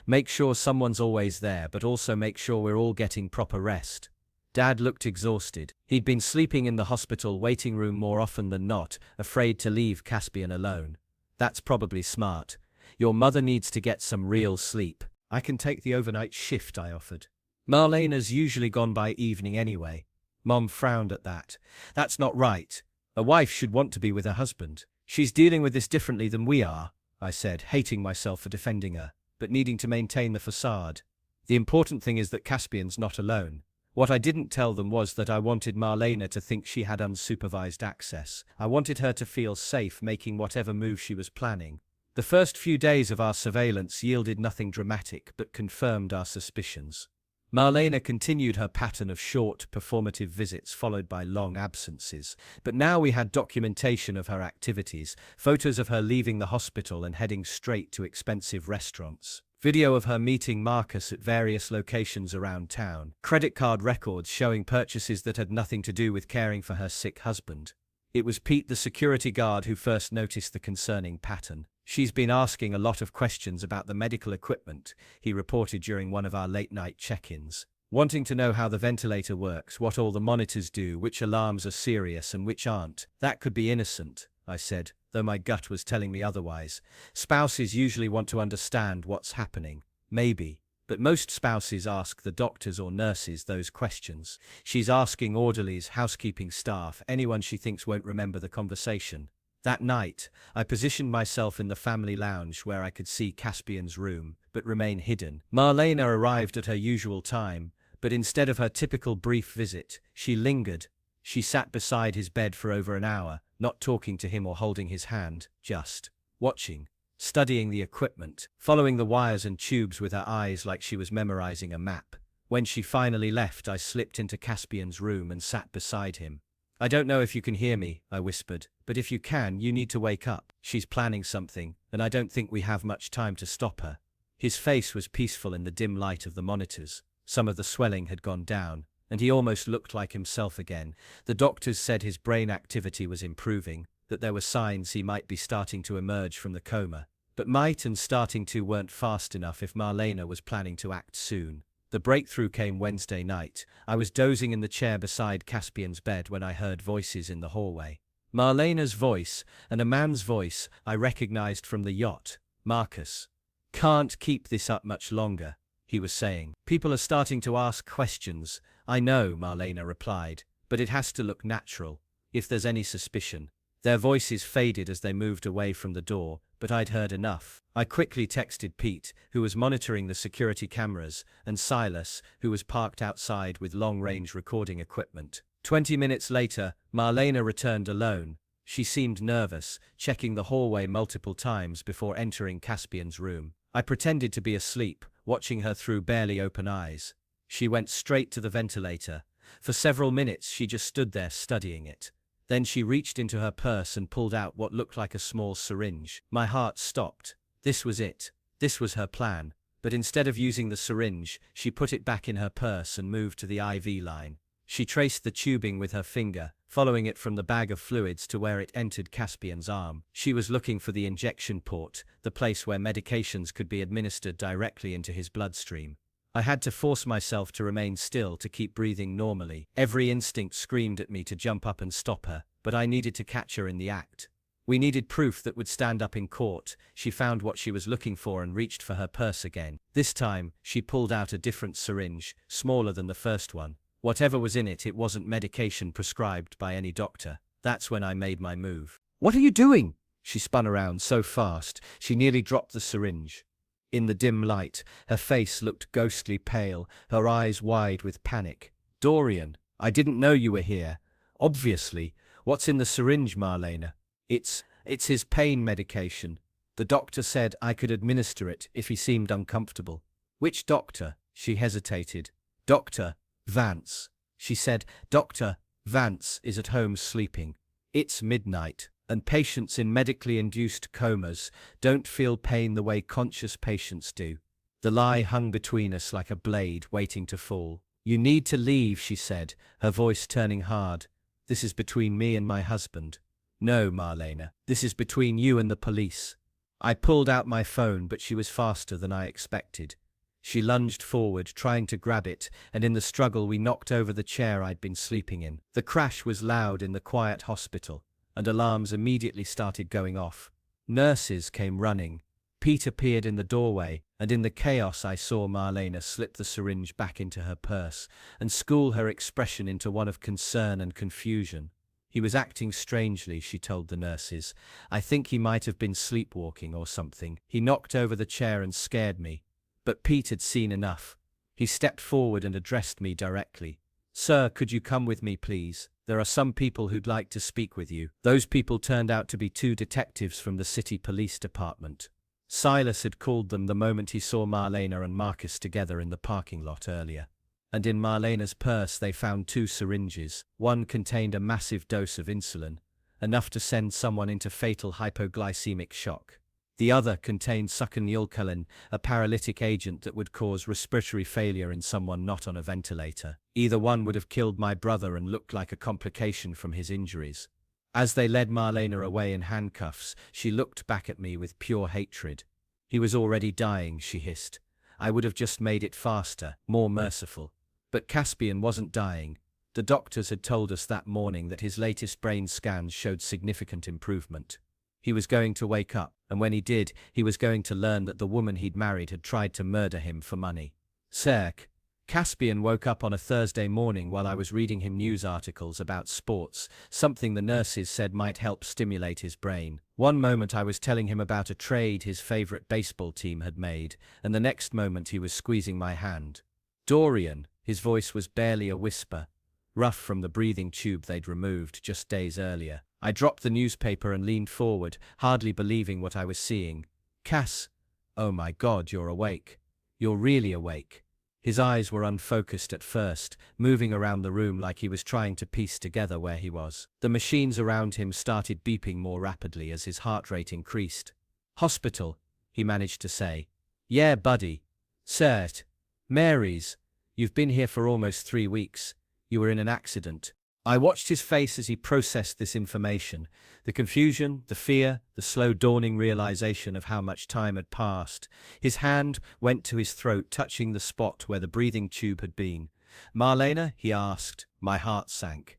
Make sure someone's always there, but also make sure we're all getting proper rest. Dad looked exhausted. He'd been sleeping in the hospital waiting room more often than not, afraid to leave Caspian alone. That's probably smart. Your mother needs to get some real sleep. I can take the overnight shift, I offered. Marlena's usually gone by evening anyway. Mom frowned at that. That's not right. A wife should want to be with her husband. She's dealing with this differently than we are, I said, hating myself for defending her, but needing to maintain the facade. The important thing is that Caspian's not alone. What I didn't tell them was that I wanted Marlena to think she had unsupervised access. I wanted her to feel safe making whatever move she was planning. The first few days of our surveillance yielded nothing dramatic, but confirmed our suspicions. Marlena continued her pattern of short, performative visits followed by long absences, but now we had documentation of her activities, photos of her leaving the hospital and heading straight to expensive restaurants, video of her meeting Marcus at various locations around town, credit card records showing purchases that had nothing to do with caring for her sick husband. It was Pete, the security guard, who first noticed the concerning pattern. She's been asking a lot of questions about the medical equipment, he reported during one of our late-night check-ins. Wanting to know how the ventilator works, what all the monitors do, which alarms are serious and which aren't. That could be innocent, I said. though my gut was telling me otherwise. Spouses usually want to understand what's happening. Maybe. But most spouses ask the doctors or nurses those questions. She's asking orderlies, housekeeping staff, anyone she thinks won't remember the conversation. That night, I positioned myself in the family lounge where I could see Caspian's room, but remain hidden. Marlena arrived at her usual time, but instead of her typical brief visit, she lingered. She sat beside his bed for over an hour, not talking to him or holding his hand, just watching. Studying the equipment, following the wires and tubes with her eyes like she was memorizing a map. When she finally left, I slipped into Caspian's room and sat beside him. "I don't know if you can hear me," I whispered, "but if you can, you need to wake up. She's planning something, and I don't think we have much time to stop her." His face was peaceful in the dim light of the monitors. Some of the swelling had gone down, and he almost looked like himself again. The doctors said his brain activity was improving, that there were signs he might be starting to emerge from the coma. But might and starting to weren't fast enough if Marlena was planning to act soon. The breakthrough came Wednesday night. I was dozing in the chair beside Caspian's bed when I heard voices in the hallway. Marlena's voice, and a man's voice I recognized from the yacht. "Marcus. Can't keep this up much longer," he was saying. "People are starting to ask questions." "I know," Marlena replied, "but it has to look natural. If there's any suspicion." Their voices faded as they moved away from the door, but I'd heard enough. I quickly texted Pete, who was monitoring the security cameras, and Silas, who was parked outside with long-range recording equipment. 20 minutes later, Marlena returned alone. She seemed nervous, checking the hallway multiple times before entering Caspian's room. I pretended to be asleep, watching her through barely open eyes. She went straight to the ventilator. For several minutes she just stood there studying it. Then she reached into her purse and pulled out what looked like a small syringe. My heart stopped. This was it. This was her plan. But instead of using the syringe, she put it back in her purse and moved to the IV line. She traced the tubing with her finger, following it from the bag of fluids to where it entered Caspian's arm. She was looking for the injection port, the place where medications could be administered directly into his bloodstream. I had to force myself to remain still to keep breathing normally. Every instinct screamed at me to jump up and stop her, but I needed to catch her in the act. We needed proof that would stand up in court. She found what she was looking for and reached for her purse again. This time, she pulled out a different syringe, smaller than the first one. Whatever was in it, it wasn't medication prescribed by any doctor. That's when I made my move. "What are you doing?" She spun around so fast, she nearly dropped the syringe. In the dim light, her face looked ghostly pale, her eyes wide with panic. "Dorian, I didn't know you were here. Obviously. What's in the syringe, Marlena?" It's his pain medication. The doctor said I could administer it if he seemed uncomfortable." "Which doctor?" She hesitated. "Dr. Vance." She said, "Dr. Vance is at home sleeping. It's midnight, and patients in medically induced comas don't feel pain the way conscious patients do." The lie hung between us like a blade waiting to fall. "You need to leave," she said, her voice turning hard. "This is between me and my husband." "No, Marlena, this is between you and the police." I pulled out my phone, but she was faster than I expected. She lunged forward, trying to grab it, and in the struggle we knocked over the chair I'd been sleeping in. The crash was loud in the quiet hospital, and alarms immediately started going off. Nurses came running. Pete appeared in the doorway, and in the chaos I saw Marlena slip the syringe back into her purse and school her expression into one of concern and confusion. "He was acting strangely," she told the nurses. "I think he might have been sleepwalking or something. He knocked over the chair and scared me." But Pete had seen enough. He stepped forward and addressed me directly. "Sir, could you come with me, please? There are some people who'd like to speak with you." Those people turned out to be 2 detectives from the city police department. Silas had called them the moment he saw Marlena and Marcus together in the parking lot earlier. And in Marlena's purse they found 2 syringes. One contained a massive dose of insulin, enough to send someone into fatal hypoglycemic shock. The other contained succinylcholine, a paralytic agent that would cause respiratory failure in someone not on a ventilator. Either one would have killed my brother and looked like a complication from his injuries. As they led Marlena away in handcuffs, she looked back at me with pure hatred. "He was already dying," she hissed. "I would have just made it faster, more merciful." But Caspian wasn't dying. The doctors had told us that morning that his latest brain scans showed significant improvement. He was going to wake up, and when he did, he was going to learn that the woman he'd married had tried to murder him for money. Cirque. Caspian woke up on a Thursday morning while I was reading him news articles about sports, something the nurses said might help stimulate his brain. One moment I was telling him about a trade his favorite baseball team had made, and the next moment he was squeezing my hand. Dorian, his voice was barely a whisper, rough from the breathing tube they'd removed just days earlier. I dropped the newspaper and leaned forward, hardly believing what I was seeing. Cass, oh my God, you're awake. You're really awake. His eyes were unfocused at first, moving around the room like he was trying to piece together where he was. The machines around him started beeping more rapidly as his heart rate increased. Hospital, he managed to say. Yeah, buddy. Cert. Mary's. You've been here for almost 3 weeks. You were in an accident. I watched his face as he processed this information. The confusion, the fear, the slow dawning realization of how much time had passed. His hand went to his throat, touching the spot where the breathing tube had been. Marlena, he asked. My heart sank.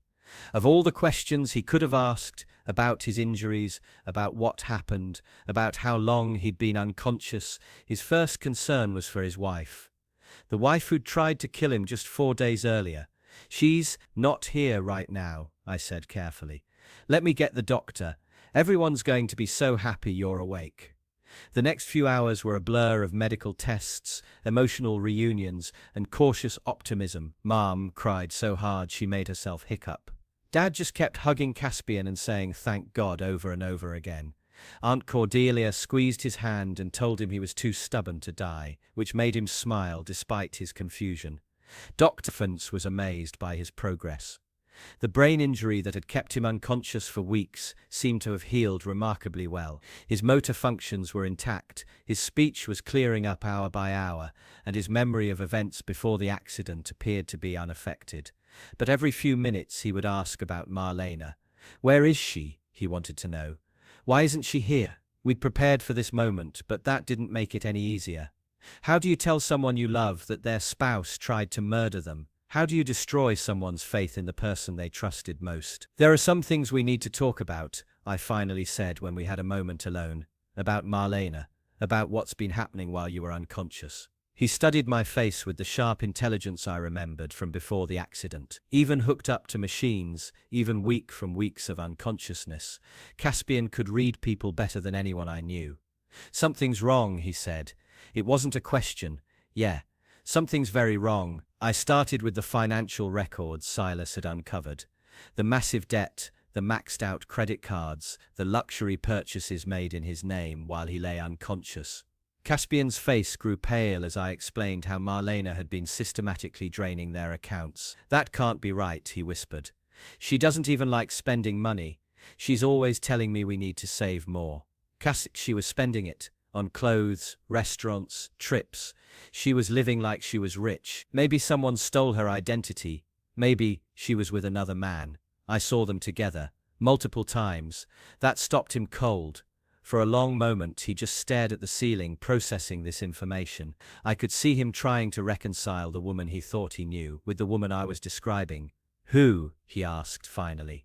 Of all the questions he could have asked, about his injuries, about what happened, about how long he'd been unconscious, his first concern was for his wife. The wife who'd tried to kill him just 4 days earlier. She's not here right now, I said carefully. Let me get the doctor. Everyone's going to be so happy you're awake. The next few hours were a blur of medical tests, emotional reunions, and cautious optimism. Mom cried so hard she made herself hiccup. Dad just kept hugging Caspian and saying thank God over and over again. Aunt Cordelia squeezed his hand and told him he was too stubborn to die, which made him smile despite his confusion. Dr. Fentz was amazed by his progress. The brain injury that had kept him unconscious for weeks seemed to have healed remarkably well. His motor functions were intact, his speech was clearing up hour by hour, and his memory of events before the accident appeared to be unaffected. But every few minutes he would ask about Marlena. Where is she? He wanted to know. Why isn't she here? We'd prepared for this moment, but that didn't make it any easier. How do you tell someone you love that their spouse tried to murder them? How do you destroy someone's faith in the person they trusted most? There are some things we need to talk about, I finally said when we had a moment alone. About Marlena, about what's been happening while you were unconscious. He studied my face with the sharp intelligence I remembered from before the accident. Even hooked up to machines, even weak from weeks of unconsciousness, Caspian could read people better than anyone I knew. Something's wrong, he said. It wasn't a question. Yeah, something's very wrong. I started with the financial records Silas had uncovered. The massive debt, the maxed-out credit cards, the luxury purchases made in his name while he lay unconscious. Caspian's face grew pale as I explained how Marlena had been systematically draining their accounts. That can't be right, he whispered. She doesn't even like spending money. She's always telling me we need to save more. She was spending it. On clothes, restaurants, trips. She was living like she was rich. Maybe someone stole her identity. Maybe she was with another man. I saw them together, multiple times. That stopped him cold. For a long moment he just stared at the ceiling, processing this information. I could see him trying to reconcile the woman he thought he knew with the woman I was describing. Who? He asked finally.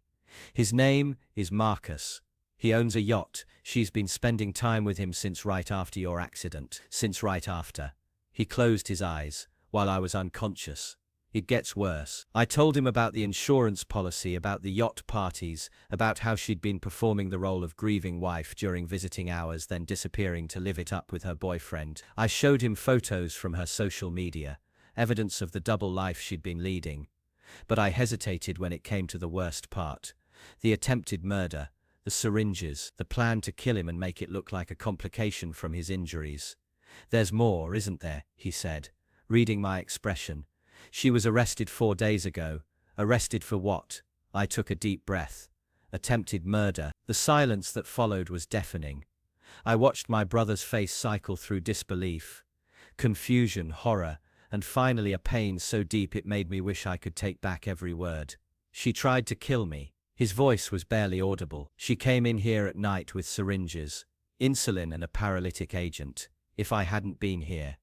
His name is Marcus. He owns a yacht. She's been spending time with him since right after your accident. Since right after. He closed his eyes, while I was unconscious. It gets worse. I told him about the insurance policy, about the yacht parties, about how she'd been performing the role of grieving wife during visiting hours, then disappearing to live it up with her boyfriend. I showed him photos from her social media, evidence of the double life she'd been leading. But I hesitated when it came to the worst part. The attempted murder. The syringes, the plan to kill him and make it look like a complication from his injuries. There's more, isn't there? He said, reading my expression. She was arrested 4 days ago. Arrested for what? I took a deep breath. Attempted murder. The silence that followed was deafening. I watched my brother's face cycle through disbelief, confusion, horror, and finally a pain so deep it made me wish I could take back every word. She tried to kill me. His voice was barely audible. She came in here at night with syringes, insulin and a paralytic agent. If I hadn't been here.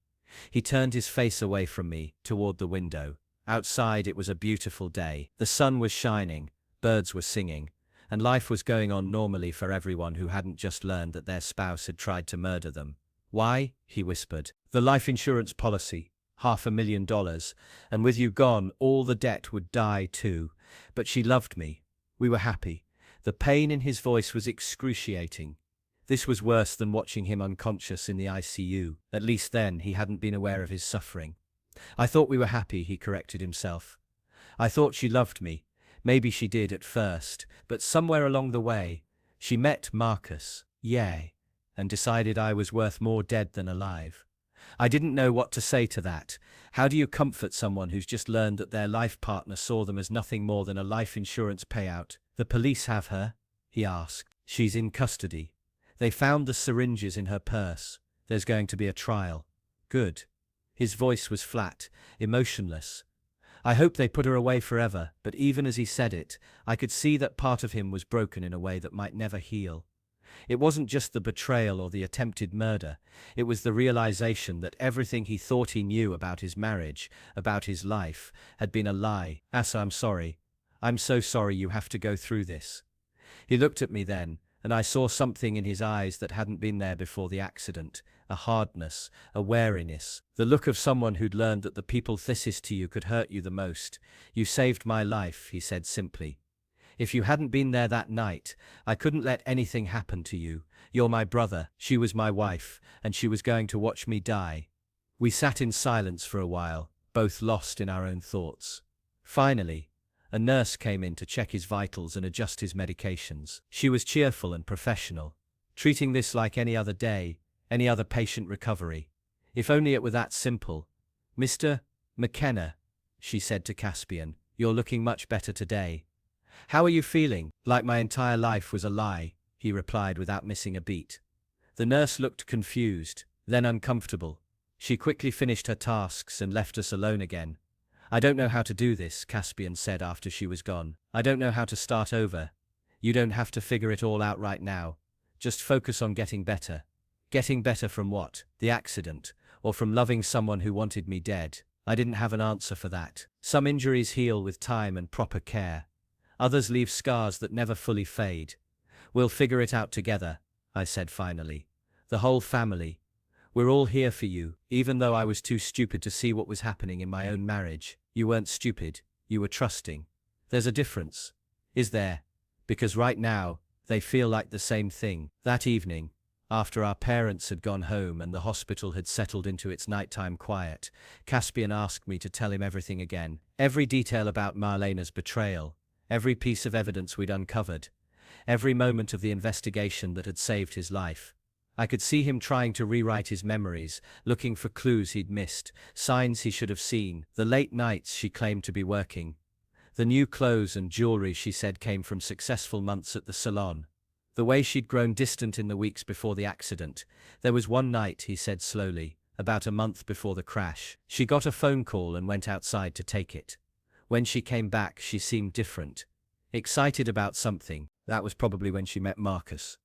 He turned his face away from me, toward the window. Outside it was a beautiful day. The sun was shining, birds were singing, and life was going on normally for everyone who hadn't just learned that their spouse had tried to murder them. "Why?" he whispered. "The life insurance policy. $500,000, and with you gone, all the debt would die too. But she loved me. We were happy." The pain in his voice was excruciating. This was worse than watching him unconscious in the ICU. At least then, he hadn't been aware of his suffering. "I thought we were happy," he corrected himself. "I thought she loved me. Maybe she did at first, but somewhere along the way, she met Marcus, and decided I was worth more dead than alive." I didn't know what to say to that. How do you comfort someone who's just learned that their life partner saw them as nothing more than a life insurance payout? "The police have her?" he asked. "She's in custody. They found the syringes in her purse. There's going to be a trial." "Good." His voice was flat, emotionless. "I hope they put her away forever," but even as he said it, I could see that part of him was broken in a way that might never heal. It wasn't just the betrayal or the attempted murder. It was the realization that everything he thought he knew about his marriage, about his life, had been a lie. "Asa, I'm sorry. I'm so sorry you have to go through this." He looked at me then, and I saw something in his eyes that hadn't been there before the accident. A hardness, a wariness, the look of someone who'd learned that the people closest to you could hurt you the most. "You saved my life," he said simply. "If you hadn't been there that night, I couldn't let anything happen to you. You're my brother." She was my wife, and she was going to watch me die. We sat in silence for a while, both lost in our own thoughts. Finally, a nurse came in to check his vitals and adjust his medications. She was cheerful and professional, treating this like any other day, any other patient recovery. If only it were that simple. "Mr. McKenna," she said to Caspian, "you're looking much better today. How are you feeling?" "Like my entire life was a lie," he replied without missing a beat. The nurse looked confused, then uncomfortable. She quickly finished her tasks and left us alone again. "I don't know how to do this," Caspian said after she was gone. "I don't know how to start over. You don't have to figure it all out right now. Just focus on getting better." Getting better from what? The accident, or from loving someone who wanted me dead? I didn't have an answer for that. Some injuries heal with time and proper care. Others leave scars that never fully fade. "We'll figure it out together," I said finally. "The whole family. We're all here for you," even though I was too stupid to see what was happening in my own marriage. "You weren't stupid. You were trusting. There's a difference. Is there? Because right now, they feel like the same thing." That evening, after our parents had gone home and the hospital had settled into its nighttime quiet, Caspian asked me to tell him everything again. Every detail about Marlena's betrayal, every piece of evidence we'd uncovered, every moment of the investigation that had saved his life. I could see him trying to rewrite his memories, looking for clues he'd missed, signs he should have seen, the late nights she claimed to be working, the new clothes and jewelry she said came from successful months at the salon, the way she'd grown distant in the weeks before the accident. "There was one night," he said slowly, "about a month before the crash. She got a phone call and went outside to take it. When she came back, she seemed different, excited about something. That was probably when she met Marcus.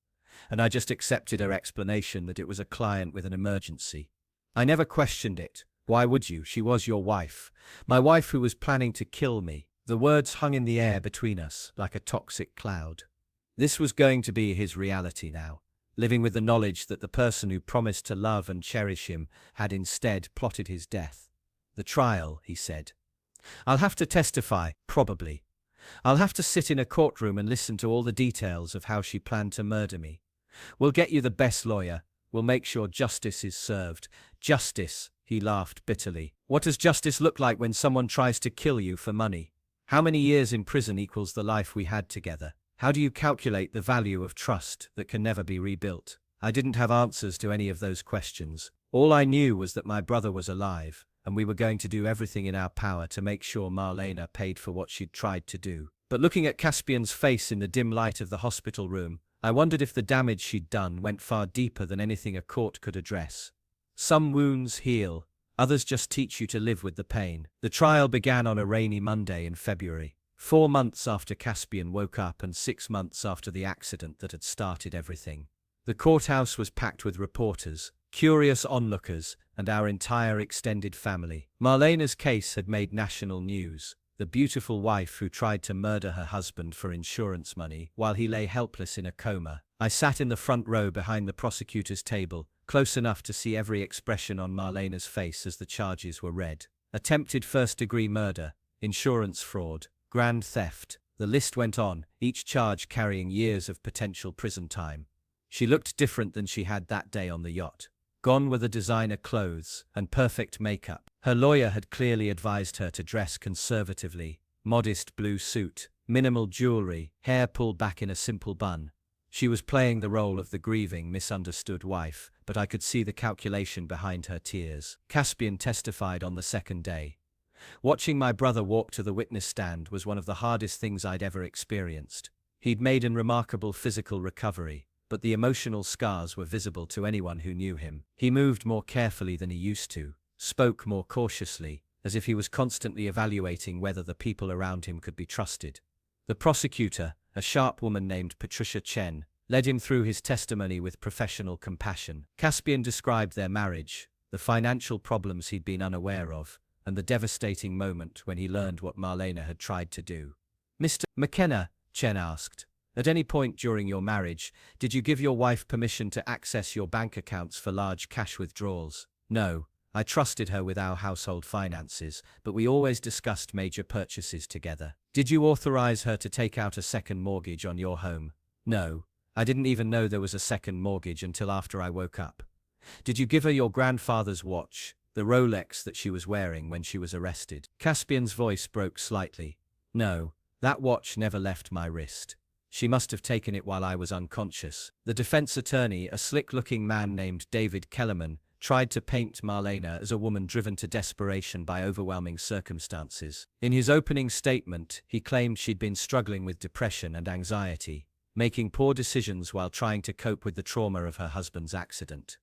And I just accepted her explanation that it was a client with an emergency. I never questioned it. Why would you? She was your wife. My wife who was planning to kill me." The words hung in the air between us, like a toxic cloud. This was going to be his reality now, living with the knowledge that the person who promised to love and cherish him had instead plotted his death. "The trial," he said. "I'll have to testify, probably. I'll have to sit in a courtroom and listen to all the details of how she planned to murder me. We'll get you the best lawyer. We'll make sure justice is served." "Justice," he laughed bitterly. "What does justice look like when someone tries to kill you for money? How many years in prison equals the life we had together? How do you calculate the value of trust that can never be rebuilt?" I didn't have answers to any of those questions. All I knew was that my brother was alive, and we were going to do everything in our power to make sure Marlena paid for what she'd tried to do. But looking at Caspian's face in the dim light of the hospital room, I wondered if the damage she'd done went far deeper than anything a court could address. Some wounds heal, others just teach you to live with the pain. The trial began on a rainy Monday in February, 4 months after Caspian woke up and 6 months after the accident that had started everything. The courthouse was packed with reporters, curious onlookers, and our entire extended family. Marlena's case had made national news. the beautiful wife who tried to murder her husband for insurance money while he lay helpless in a coma. I sat in the front row behind the prosecutor's table, close enough to see every expression on Marlena's face as the charges were read. Attempted first-degree murder, insurance fraud, grand theft. The list went on, each charge carrying years of potential prison time. She looked different than she had that day on the yacht. Gone were the designer clothes and perfect makeup. Her lawyer had clearly advised her to dress conservatively: modest blue suit, minimal jewelry, hair pulled back in a simple bun. She was playing the role of the grieving, misunderstood wife, but I could see the calculation behind her tears. Caspian testified on the second day. Watching my brother walk to the witness stand was one of the hardest things I'd ever experienced. He'd made a remarkable physical recovery, but the emotional scars were visible to anyone who knew him. He moved more carefully than he used to, spoke more cautiously, as if he was constantly evaluating whether the people around him could be trusted. The prosecutor, a sharp woman named Patricia Chen, led him through his testimony with professional compassion. Caspian described their marriage, the financial problems he'd been unaware of, and the devastating moment when he learned what Marlena had tried to do. "Mr. McKenna," Chen asked, "at any point during your marriage, did you give your wife permission to access your bank accounts for large cash withdrawals?" "No. I trusted her with our household finances, but we always discussed major purchases together." "Did you authorize her to take out a second mortgage on your home?" "No. I didn't even know there was a second mortgage until after I woke up." "Did you give her your grandfather's watch, the Rolex that she was wearing when she was arrested?" Caspian's voice broke slightly. "No. That watch never left my wrist. She must have taken it while I was unconscious." The defense attorney, a slick-looking man named David Kellerman, tried to paint Marlena as a woman driven to desperation by overwhelming circumstances. In his opening statement, he claimed she'd been struggling with depression and anxiety, making poor decisions while trying to cope with the trauma of her husband's accident.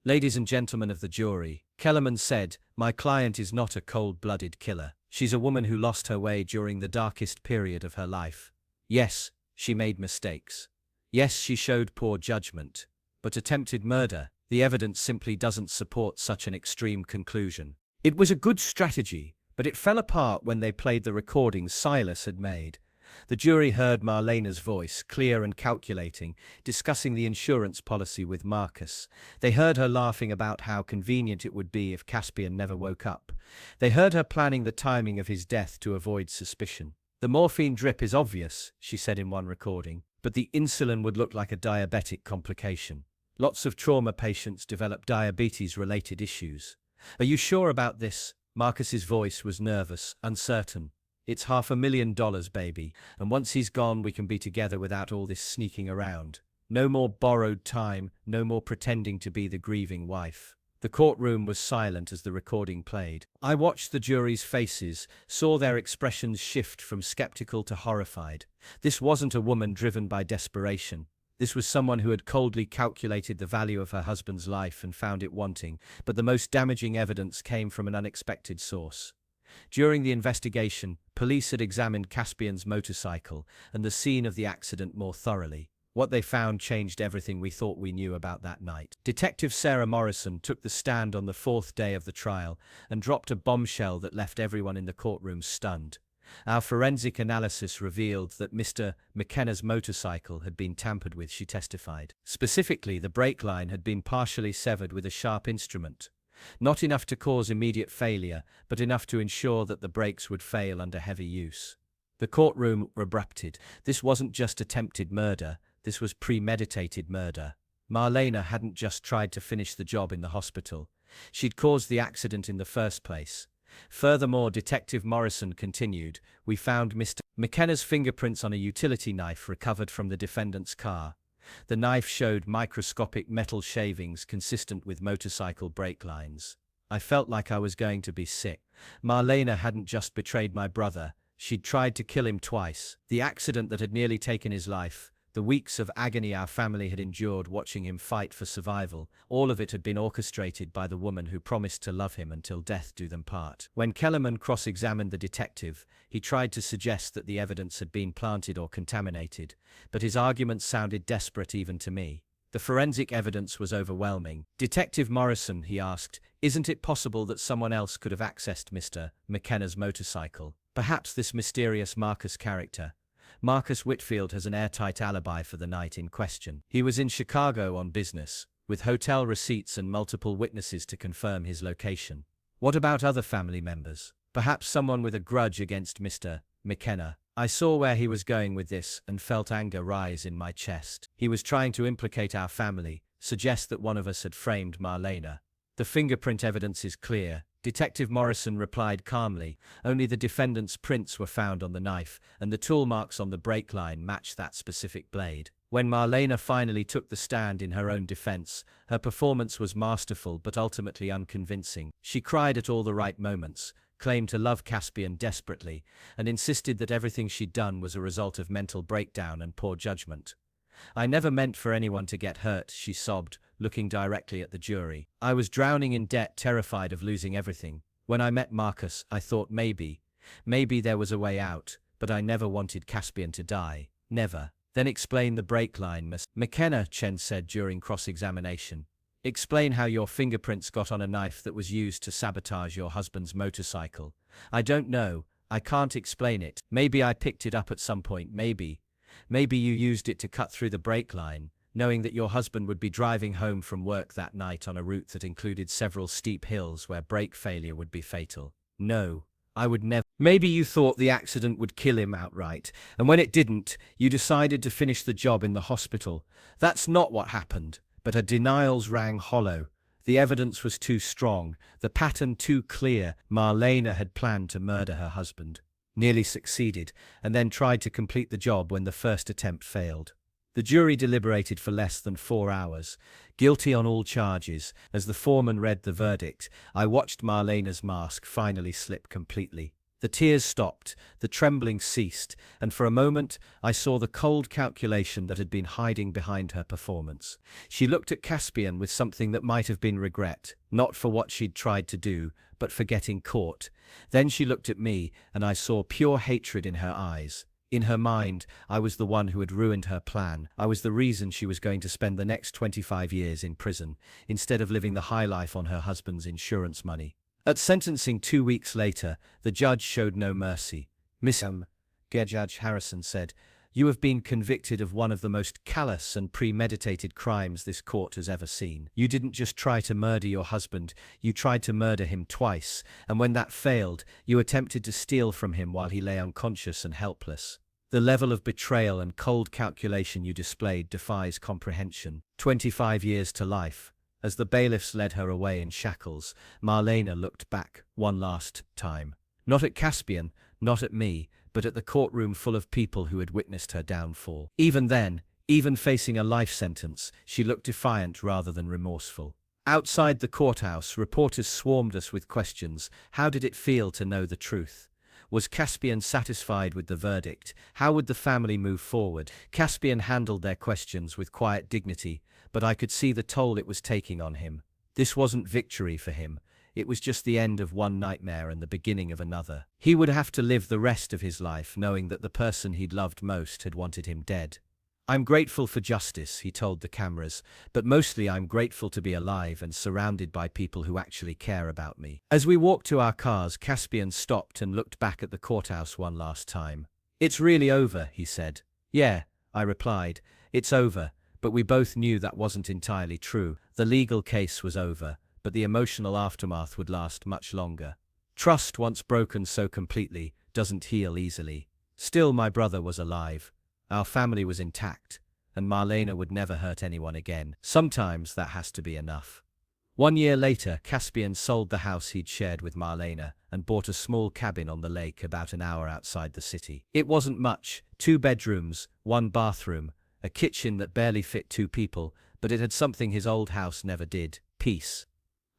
"Ladies and gentlemen of the jury," Kellerman said, "my client is not a cold-blooded killer. She's a woman who lost her way during the darkest period of her life. Yes, she made mistakes. Yes, she showed poor judgment. But attempted murder, the evidence simply doesn't support such an extreme conclusion." It was a good strategy, but it fell apart when they played the recordings Silas had made. The jury heard Marlena's voice, clear and calculating, discussing the insurance policy with Marcus. They heard her laughing about how convenient it would be if Caspian never woke up. They heard her planning the timing of his death to avoid suspicion. "The morphine drip is obvious," she said in one recording, "but the insulin would look like a diabetic complication. Lots of trauma patients develop diabetes-related issues." "Are you sure about this?" Marcus's voice was nervous, uncertain. "It's $500,000, baby, and once he's gone we can be together without all this sneaking around. No more borrowed time, no more pretending to be the grieving wife." The courtroom was silent as the recording played. I watched the jury's faces, saw their expressions shift from skeptical to horrified. This wasn't a woman driven by desperation. This was someone who had coldly calculated the value of her husband's life and found it wanting, but the most damaging evidence came from an unexpected source. During the investigation, police had examined Caspian's motorcycle and the scene of the accident more thoroughly. What they found changed everything we thought we knew about that night. Detective Sarah Morrison took the stand on the fourth day of the trial and dropped a bombshell that left everyone in the courtroom stunned. "Our forensic analysis revealed that Mr. McKenna's motorcycle had been tampered with," she testified. "Specifically, the brake line had been partially severed with a sharp instrument. Not enough to cause immediate failure, but enough to ensure that the brakes would fail under heavy use." The courtroom erupted. This wasn't just attempted murder, this was premeditated murder. Marlena hadn't just tried to finish the job in the hospital. She'd caused the accident in the first place. Furthermore, Detective Morrison continued, "We found Mr. McKenna's fingerprints on a utility knife recovered from the defendant's car. The knife showed microscopic metal shavings consistent with motorcycle brake lines. I felt like I was going to be sick. Marlena hadn't just betrayed my brother, she'd tried to kill him twice. The accident that had nearly taken his life, the weeks of agony our family had endured watching him fight for survival, all of it had been orchestrated by the woman who promised to love him until death do them part." When Kellerman cross-examined the detective, he tried to suggest that the evidence had been planted or contaminated, but his arguments sounded desperate even to me. The forensic evidence was overwhelming. "Detective Morrison," he asked, "isn't it possible that someone else could have accessed Mr. McKenna's motorcycle? Perhaps this mysterious Marcus character. Marcus Whitfield has an airtight alibi for the night in question. He was in Chicago on business, with hotel receipts and multiple witnesses to confirm his location. What about other family members? Perhaps someone with a grudge against Mr. McKenna. I saw where he was going with this and felt anger rise in my chest. He was trying to implicate our family, suggest that one of us had framed Marlena. The fingerprint evidence is clear. Detective Morrison replied calmly. Only the defendant's prints were found on the knife, and the tool marks on the brake line matched that specific blade. When Marlena finally took the stand in her own defense, her performance was masterful but ultimately unconvincing. She cried at all the right moments, claimed to love Caspian desperately, and insisted that everything she'd done was a result of mental breakdown and poor judgment. "I never meant for anyone to get hurt," she sobbed, looking directly at the jury. "I was drowning in debt, terrified of losing everything. When I met Marcus, I thought maybe there was a way out, but I never wanted Caspian to die. Never." "Then explain the brake line, Miss McKenna," Chen said during cross-examination. "Explain how your fingerprints got on a knife that was used to sabotage your husband's motorcycle." "I don't know. I can't explain it. Maybe I picked it up at some point, maybe you used it to cut through the brake line, knowing that your husband would be driving home from work that night on a route that included several steep hills where brake failure would be fatal." "No, I would never." "Maybe you thought the accident would kill him outright, and when it didn't, you decided to finish the job in the hospital." "That's not what happened." But her denials rang hollow. The evidence was too strong, the pattern too clear. Marlena had planned to murder her husband, nearly succeeded, and then tried to complete the job when the first attempt failed. The jury deliberated for less than 4 hours, guilty on all charges. As the foreman read the verdict, I watched Marlena's mask finally slip completely. The tears stopped, the trembling ceased, and for a moment I saw the cold calculation that had been hiding behind her performance. She looked at Caspian with something that might have been regret, not for what she'd tried to do, but for getting caught. Then she looked at me, and I saw pure hatred in her eyes. In her mind, I was the one who had ruined her plan. I was the reason she was going to spend the next 25 years in prison, instead of living the high life on her husband's insurance money. At sentencing 2 weeks later, the judge showed no mercy. "Miss Judge Harrison said, you have been convicted of one of the most callous and premeditated crimes this court has ever seen. You didn't just try to murder your husband, you tried to murder him twice, and when that failed, you attempted to steal from him while he lay unconscious and helpless. The level of betrayal and cold calculation you displayed defies comprehension. 25 years to life." As the bailiffs led her away in shackles, Marlena looked back one last time. Not at Caspian, not at me, but at the courtroom full of people who had witnessed her downfall. Even then, even facing a life sentence, she looked defiant rather than remorseful. Outside the courthouse, reporters swarmed us with questions. How did it feel to know the truth? Was Caspian satisfied with the verdict? How would the family move forward? Caspian handled their questions with quiet dignity, but I could see the toll it was taking on him. This wasn't victory for him. It was just the end of one nightmare and the beginning of another. He would have to live the rest of his life knowing that the person he'd loved most had wanted him dead. "I'm grateful for justice," he told the cameras, "but mostly I'm grateful to be alive and surrounded by people who actually care about me." As we walked to our cars, Caspian stopped and looked back at the courthouse one last time. "It's really over," he said. "Yeah," I replied, "it's over," but we both knew that wasn't entirely true. The legal case was over, but the emotional aftermath would last much longer. Trust, once broken so completely, doesn't heal easily. Still, my brother was alive. Our family was intact, and Marlena would never hurt anyone again. Sometimes that has to be enough. 1 year later, Caspian sold the house he'd shared with Marlena and bought a small cabin on the lake about an hour outside the city. It wasn't much, 2 bedrooms, 1 bathroom, a kitchen that barely fit 2 people, but it had something his old house never did: peace.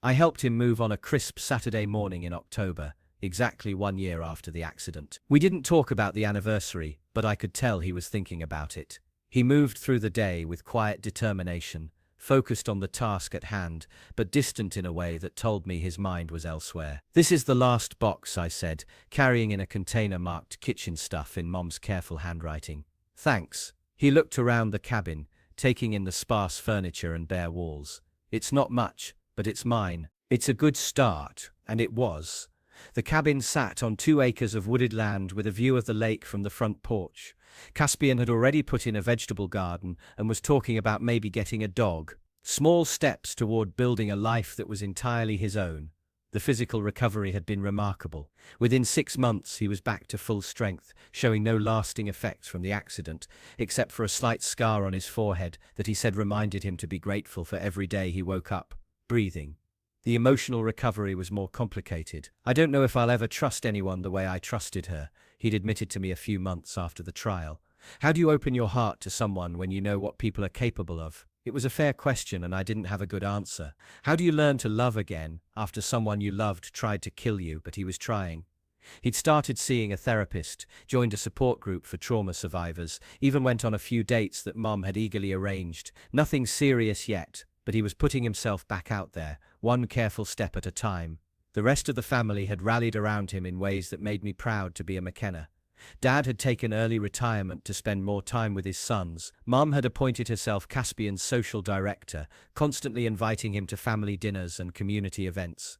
I helped him move on a crisp Saturday morning in October, exactly 1 year after the accident. We didn't talk about the anniversary, but I could tell he was thinking about it. He moved through the day with quiet determination, focused on the task at hand, but distant in a way that told me his mind was elsewhere. "This is the last box," I said, carrying in a container marked kitchen stuff in Mom's careful handwriting. "Thanks." He looked around the cabin, taking in the sparse furniture and bare walls. "It's not much, but it's mine." "It's a good start," and it was. The cabin sat on 2 acres of wooded land with a view of the lake from the front porch. Caspian had already put in a vegetable garden and was talking about maybe getting a dog. Small steps toward building a life that was entirely his own. The physical recovery had been remarkable. Within 6 months he was back to full strength, showing no lasting effects from the accident, except for a slight scar on his forehead that he said reminded him to be grateful for every day he woke up, breathing. The emotional recovery was more complicated. "I don't know if I'll ever trust anyone the way I trusted her," he'd admitted to me a few months after the trial. "How do you open your heart to someone when you know what people are capable of?" It was a fair question and I didn't have a good answer. How do you learn to love again after someone you loved tried to kill you, but he was trying? He'd started seeing a therapist, joined a support group for trauma survivors, even went on a few dates that Mom had eagerly arranged. Nothing serious yet, but he was putting himself back out there, one careful step at a time. The rest of the family had rallied around him in ways that made me proud to be a McKenna. Dad had taken early retirement to spend more time with his sons. Mom had appointed herself Caspian's social director, constantly inviting him to family dinners and community events.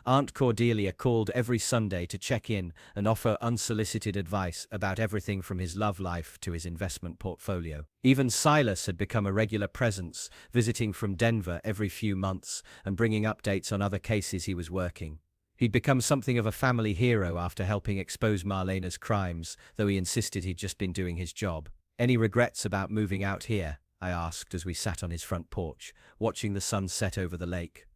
Aunt Cordelia called every Sunday to check in and offer unsolicited advice about everything from his love life to his investment portfolio. Even Silas had become a regular presence, visiting from Denver every few months and bringing updates on other cases he was working. He'd become something of a family hero after helping expose Marlena's crimes, though he insisted he'd just been doing his job. "Any regrets about moving out here?" I asked as we sat on his front porch, watching the sun set over the lake.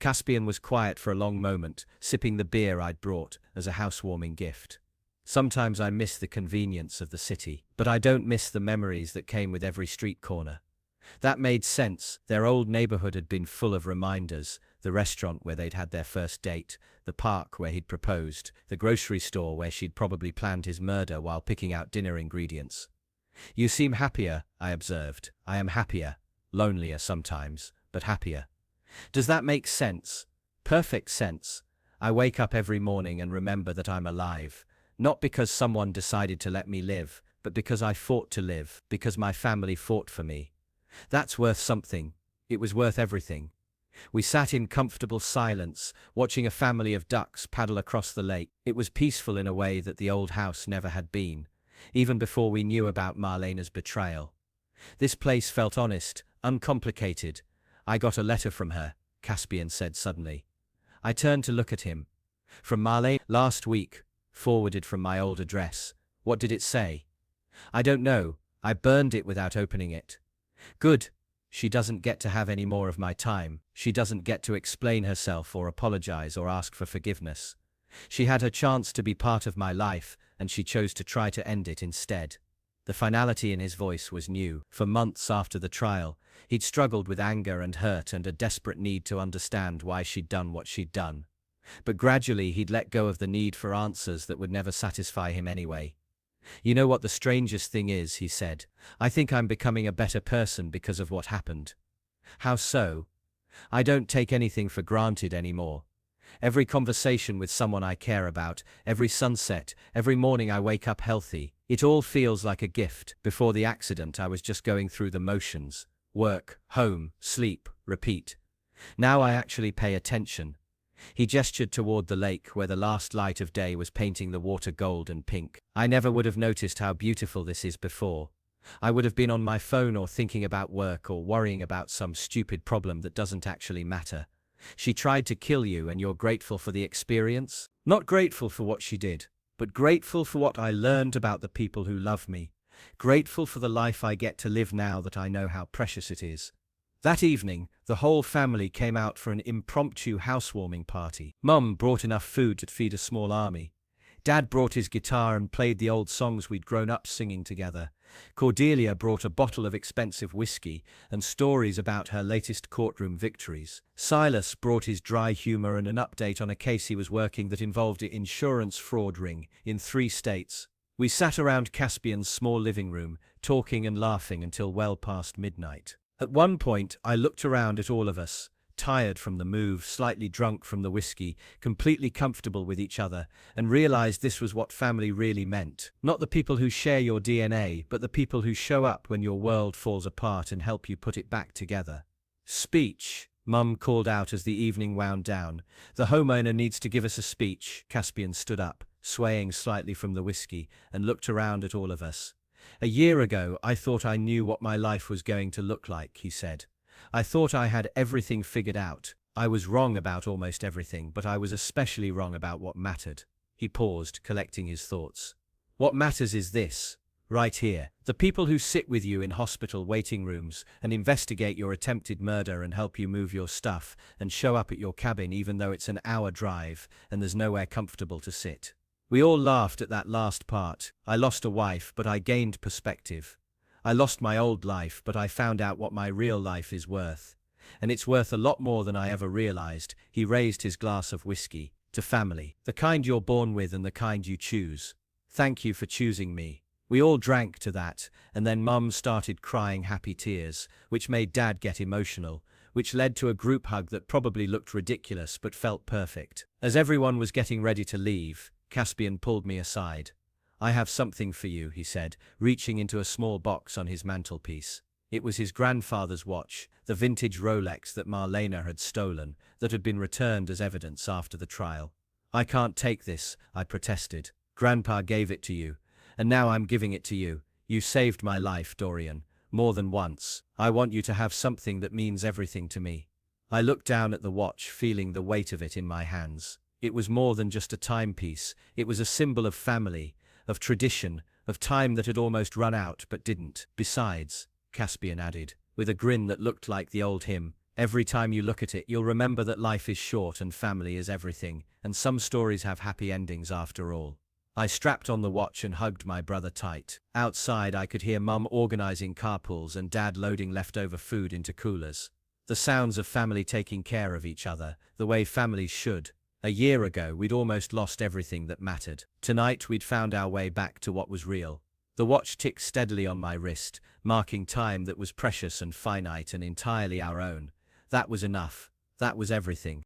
Caspian was quiet for a long moment, sipping the beer I'd brought as a housewarming gift. "Sometimes I miss the convenience of the city, but I don't miss the memories that came with every street corner." That made sense. Their old neighborhood had been full of reminders: the restaurant where they'd had their first date, the park where he'd proposed, the grocery store where she'd probably planned his murder while picking out dinner ingredients. "You seem happier," I observed. "I am happier. Lonelier sometimes, but happier." "Does that make sense?" "Perfect sense. I wake up every morning and remember that I'm alive. Not because someone decided to let me live, but because I fought to live, because my family fought for me. That's worth something. It was worth everything." We sat in comfortable silence, watching a family of ducks paddle across the lake. It was peaceful in a way that the old house never had been, even before we knew about Marlena's betrayal. This place felt honest, uncomplicated. "I got a letter from her," Caspian said suddenly. I turned to look at him. "From Marlena last week, forwarded from my old address. What did it say?" "I don't know. I burned it without opening it." "Good. She doesn't get to have any more of my time. She doesn't get to explain herself or apologize or ask for forgiveness. She had her chance to be part of my life, and she chose to try to end it instead." The finality in his voice was new. For months after the trial, he'd struggled with anger and hurt and a desperate need to understand why she'd done what she'd done. But gradually he'd let go of the need for answers that would never satisfy him anyway. "You know what the strangest thing is," he said. "I think I'm becoming a better person because of what happened." "How so?" "I don't take anything for granted anymore. Every conversation with someone I care about, every sunset, every morning I wake up healthy, it all feels like a gift. Before the accident, I was just going through the motions. Work, home, sleep, repeat. Now I actually pay attention." He gestured toward the lake where the last light of day was painting the water gold and pink. "I never would have noticed how beautiful this is before. I would have been on my phone or thinking about work or worrying about some stupid problem that doesn't actually matter. She tried to kill you and you're grateful for the experience? Not grateful for what she did, but grateful for what I learned about the people who love me. Grateful for the life I get to live now that I know how precious it is." That evening, the whole family came out for an impromptu housewarming party. Mum brought enough food to feed a small army. Dad brought his guitar and played the old songs we'd grown up singing together. Cordelia brought a bottle of expensive whiskey and stories about her latest courtroom victories. Silas brought his dry humor and an update on a case he was working that involved an insurance fraud ring in 3 states. We sat around Caspian's small living room, talking and laughing until well past midnight. At one point, I looked around at all of us, tired from the move, slightly drunk from the whiskey, completely comfortable with each other, and realized this was what family really meant. Not the people who share your DNA, but the people who show up when your world falls apart and help you put it back together. Speech. Mum called out as the evening wound down. The homeowner needs to give us a speech. Caspian stood up, swaying slightly from the whiskey, and looked around at all of us. A year ago, I thought I knew what my life was going to look like, he said. I thought I had everything figured out. I was wrong about almost everything, but I was especially wrong about what mattered. He paused, collecting his thoughts. What matters is this. Right here. The people who sit with you in hospital waiting rooms and investigate your attempted murder and help you move your stuff and show up at your cabin even though it's an hour drive and there's nowhere comfortable to sit. We all laughed at that last part. I lost a wife, but I gained perspective. I lost my old life, but I found out what my real life is worth. And it's worth a lot more than I ever realized. He raised his glass of whiskey. To family. The kind you're born with and the kind you choose. Thank you for choosing me. We all drank to that, and then Mum started crying happy tears, which made Dad get emotional, which led to a group hug that probably looked ridiculous but felt perfect. As everyone was getting ready to leave, Caspian pulled me aside. I have something for you, he said, reaching into a small box on his mantelpiece. It was his grandfather's watch, the vintage Rolex that Marlena had stolen, that had been returned as evidence after the trial. I can't take this, I protested. Grandpa gave it to you. And now I'm giving it to you. You saved my life, Dorian, more than once. I want you to have something that means everything to me. I looked down at the watch, feeling the weight of it in my hands. It was more than just a timepiece. It was a symbol of family, of tradition, of time that had almost run out but didn't. Besides, Caspian added, with a grin that looked like the old hymn, every time you look at it, you'll remember that life is short and family is everything, and some stories have happy endings after all. I strapped on the watch and hugged my brother tight. Outside, I could hear Mum organizing carpools and Dad loading leftover food into coolers. The sounds of family taking care of each other, the way families should. A year ago, we'd almost lost everything that mattered. Tonight, we'd found our way back to what was real. The watch ticked steadily on my wrist, marking time that was precious and finite and entirely our own. That was enough. That was everything.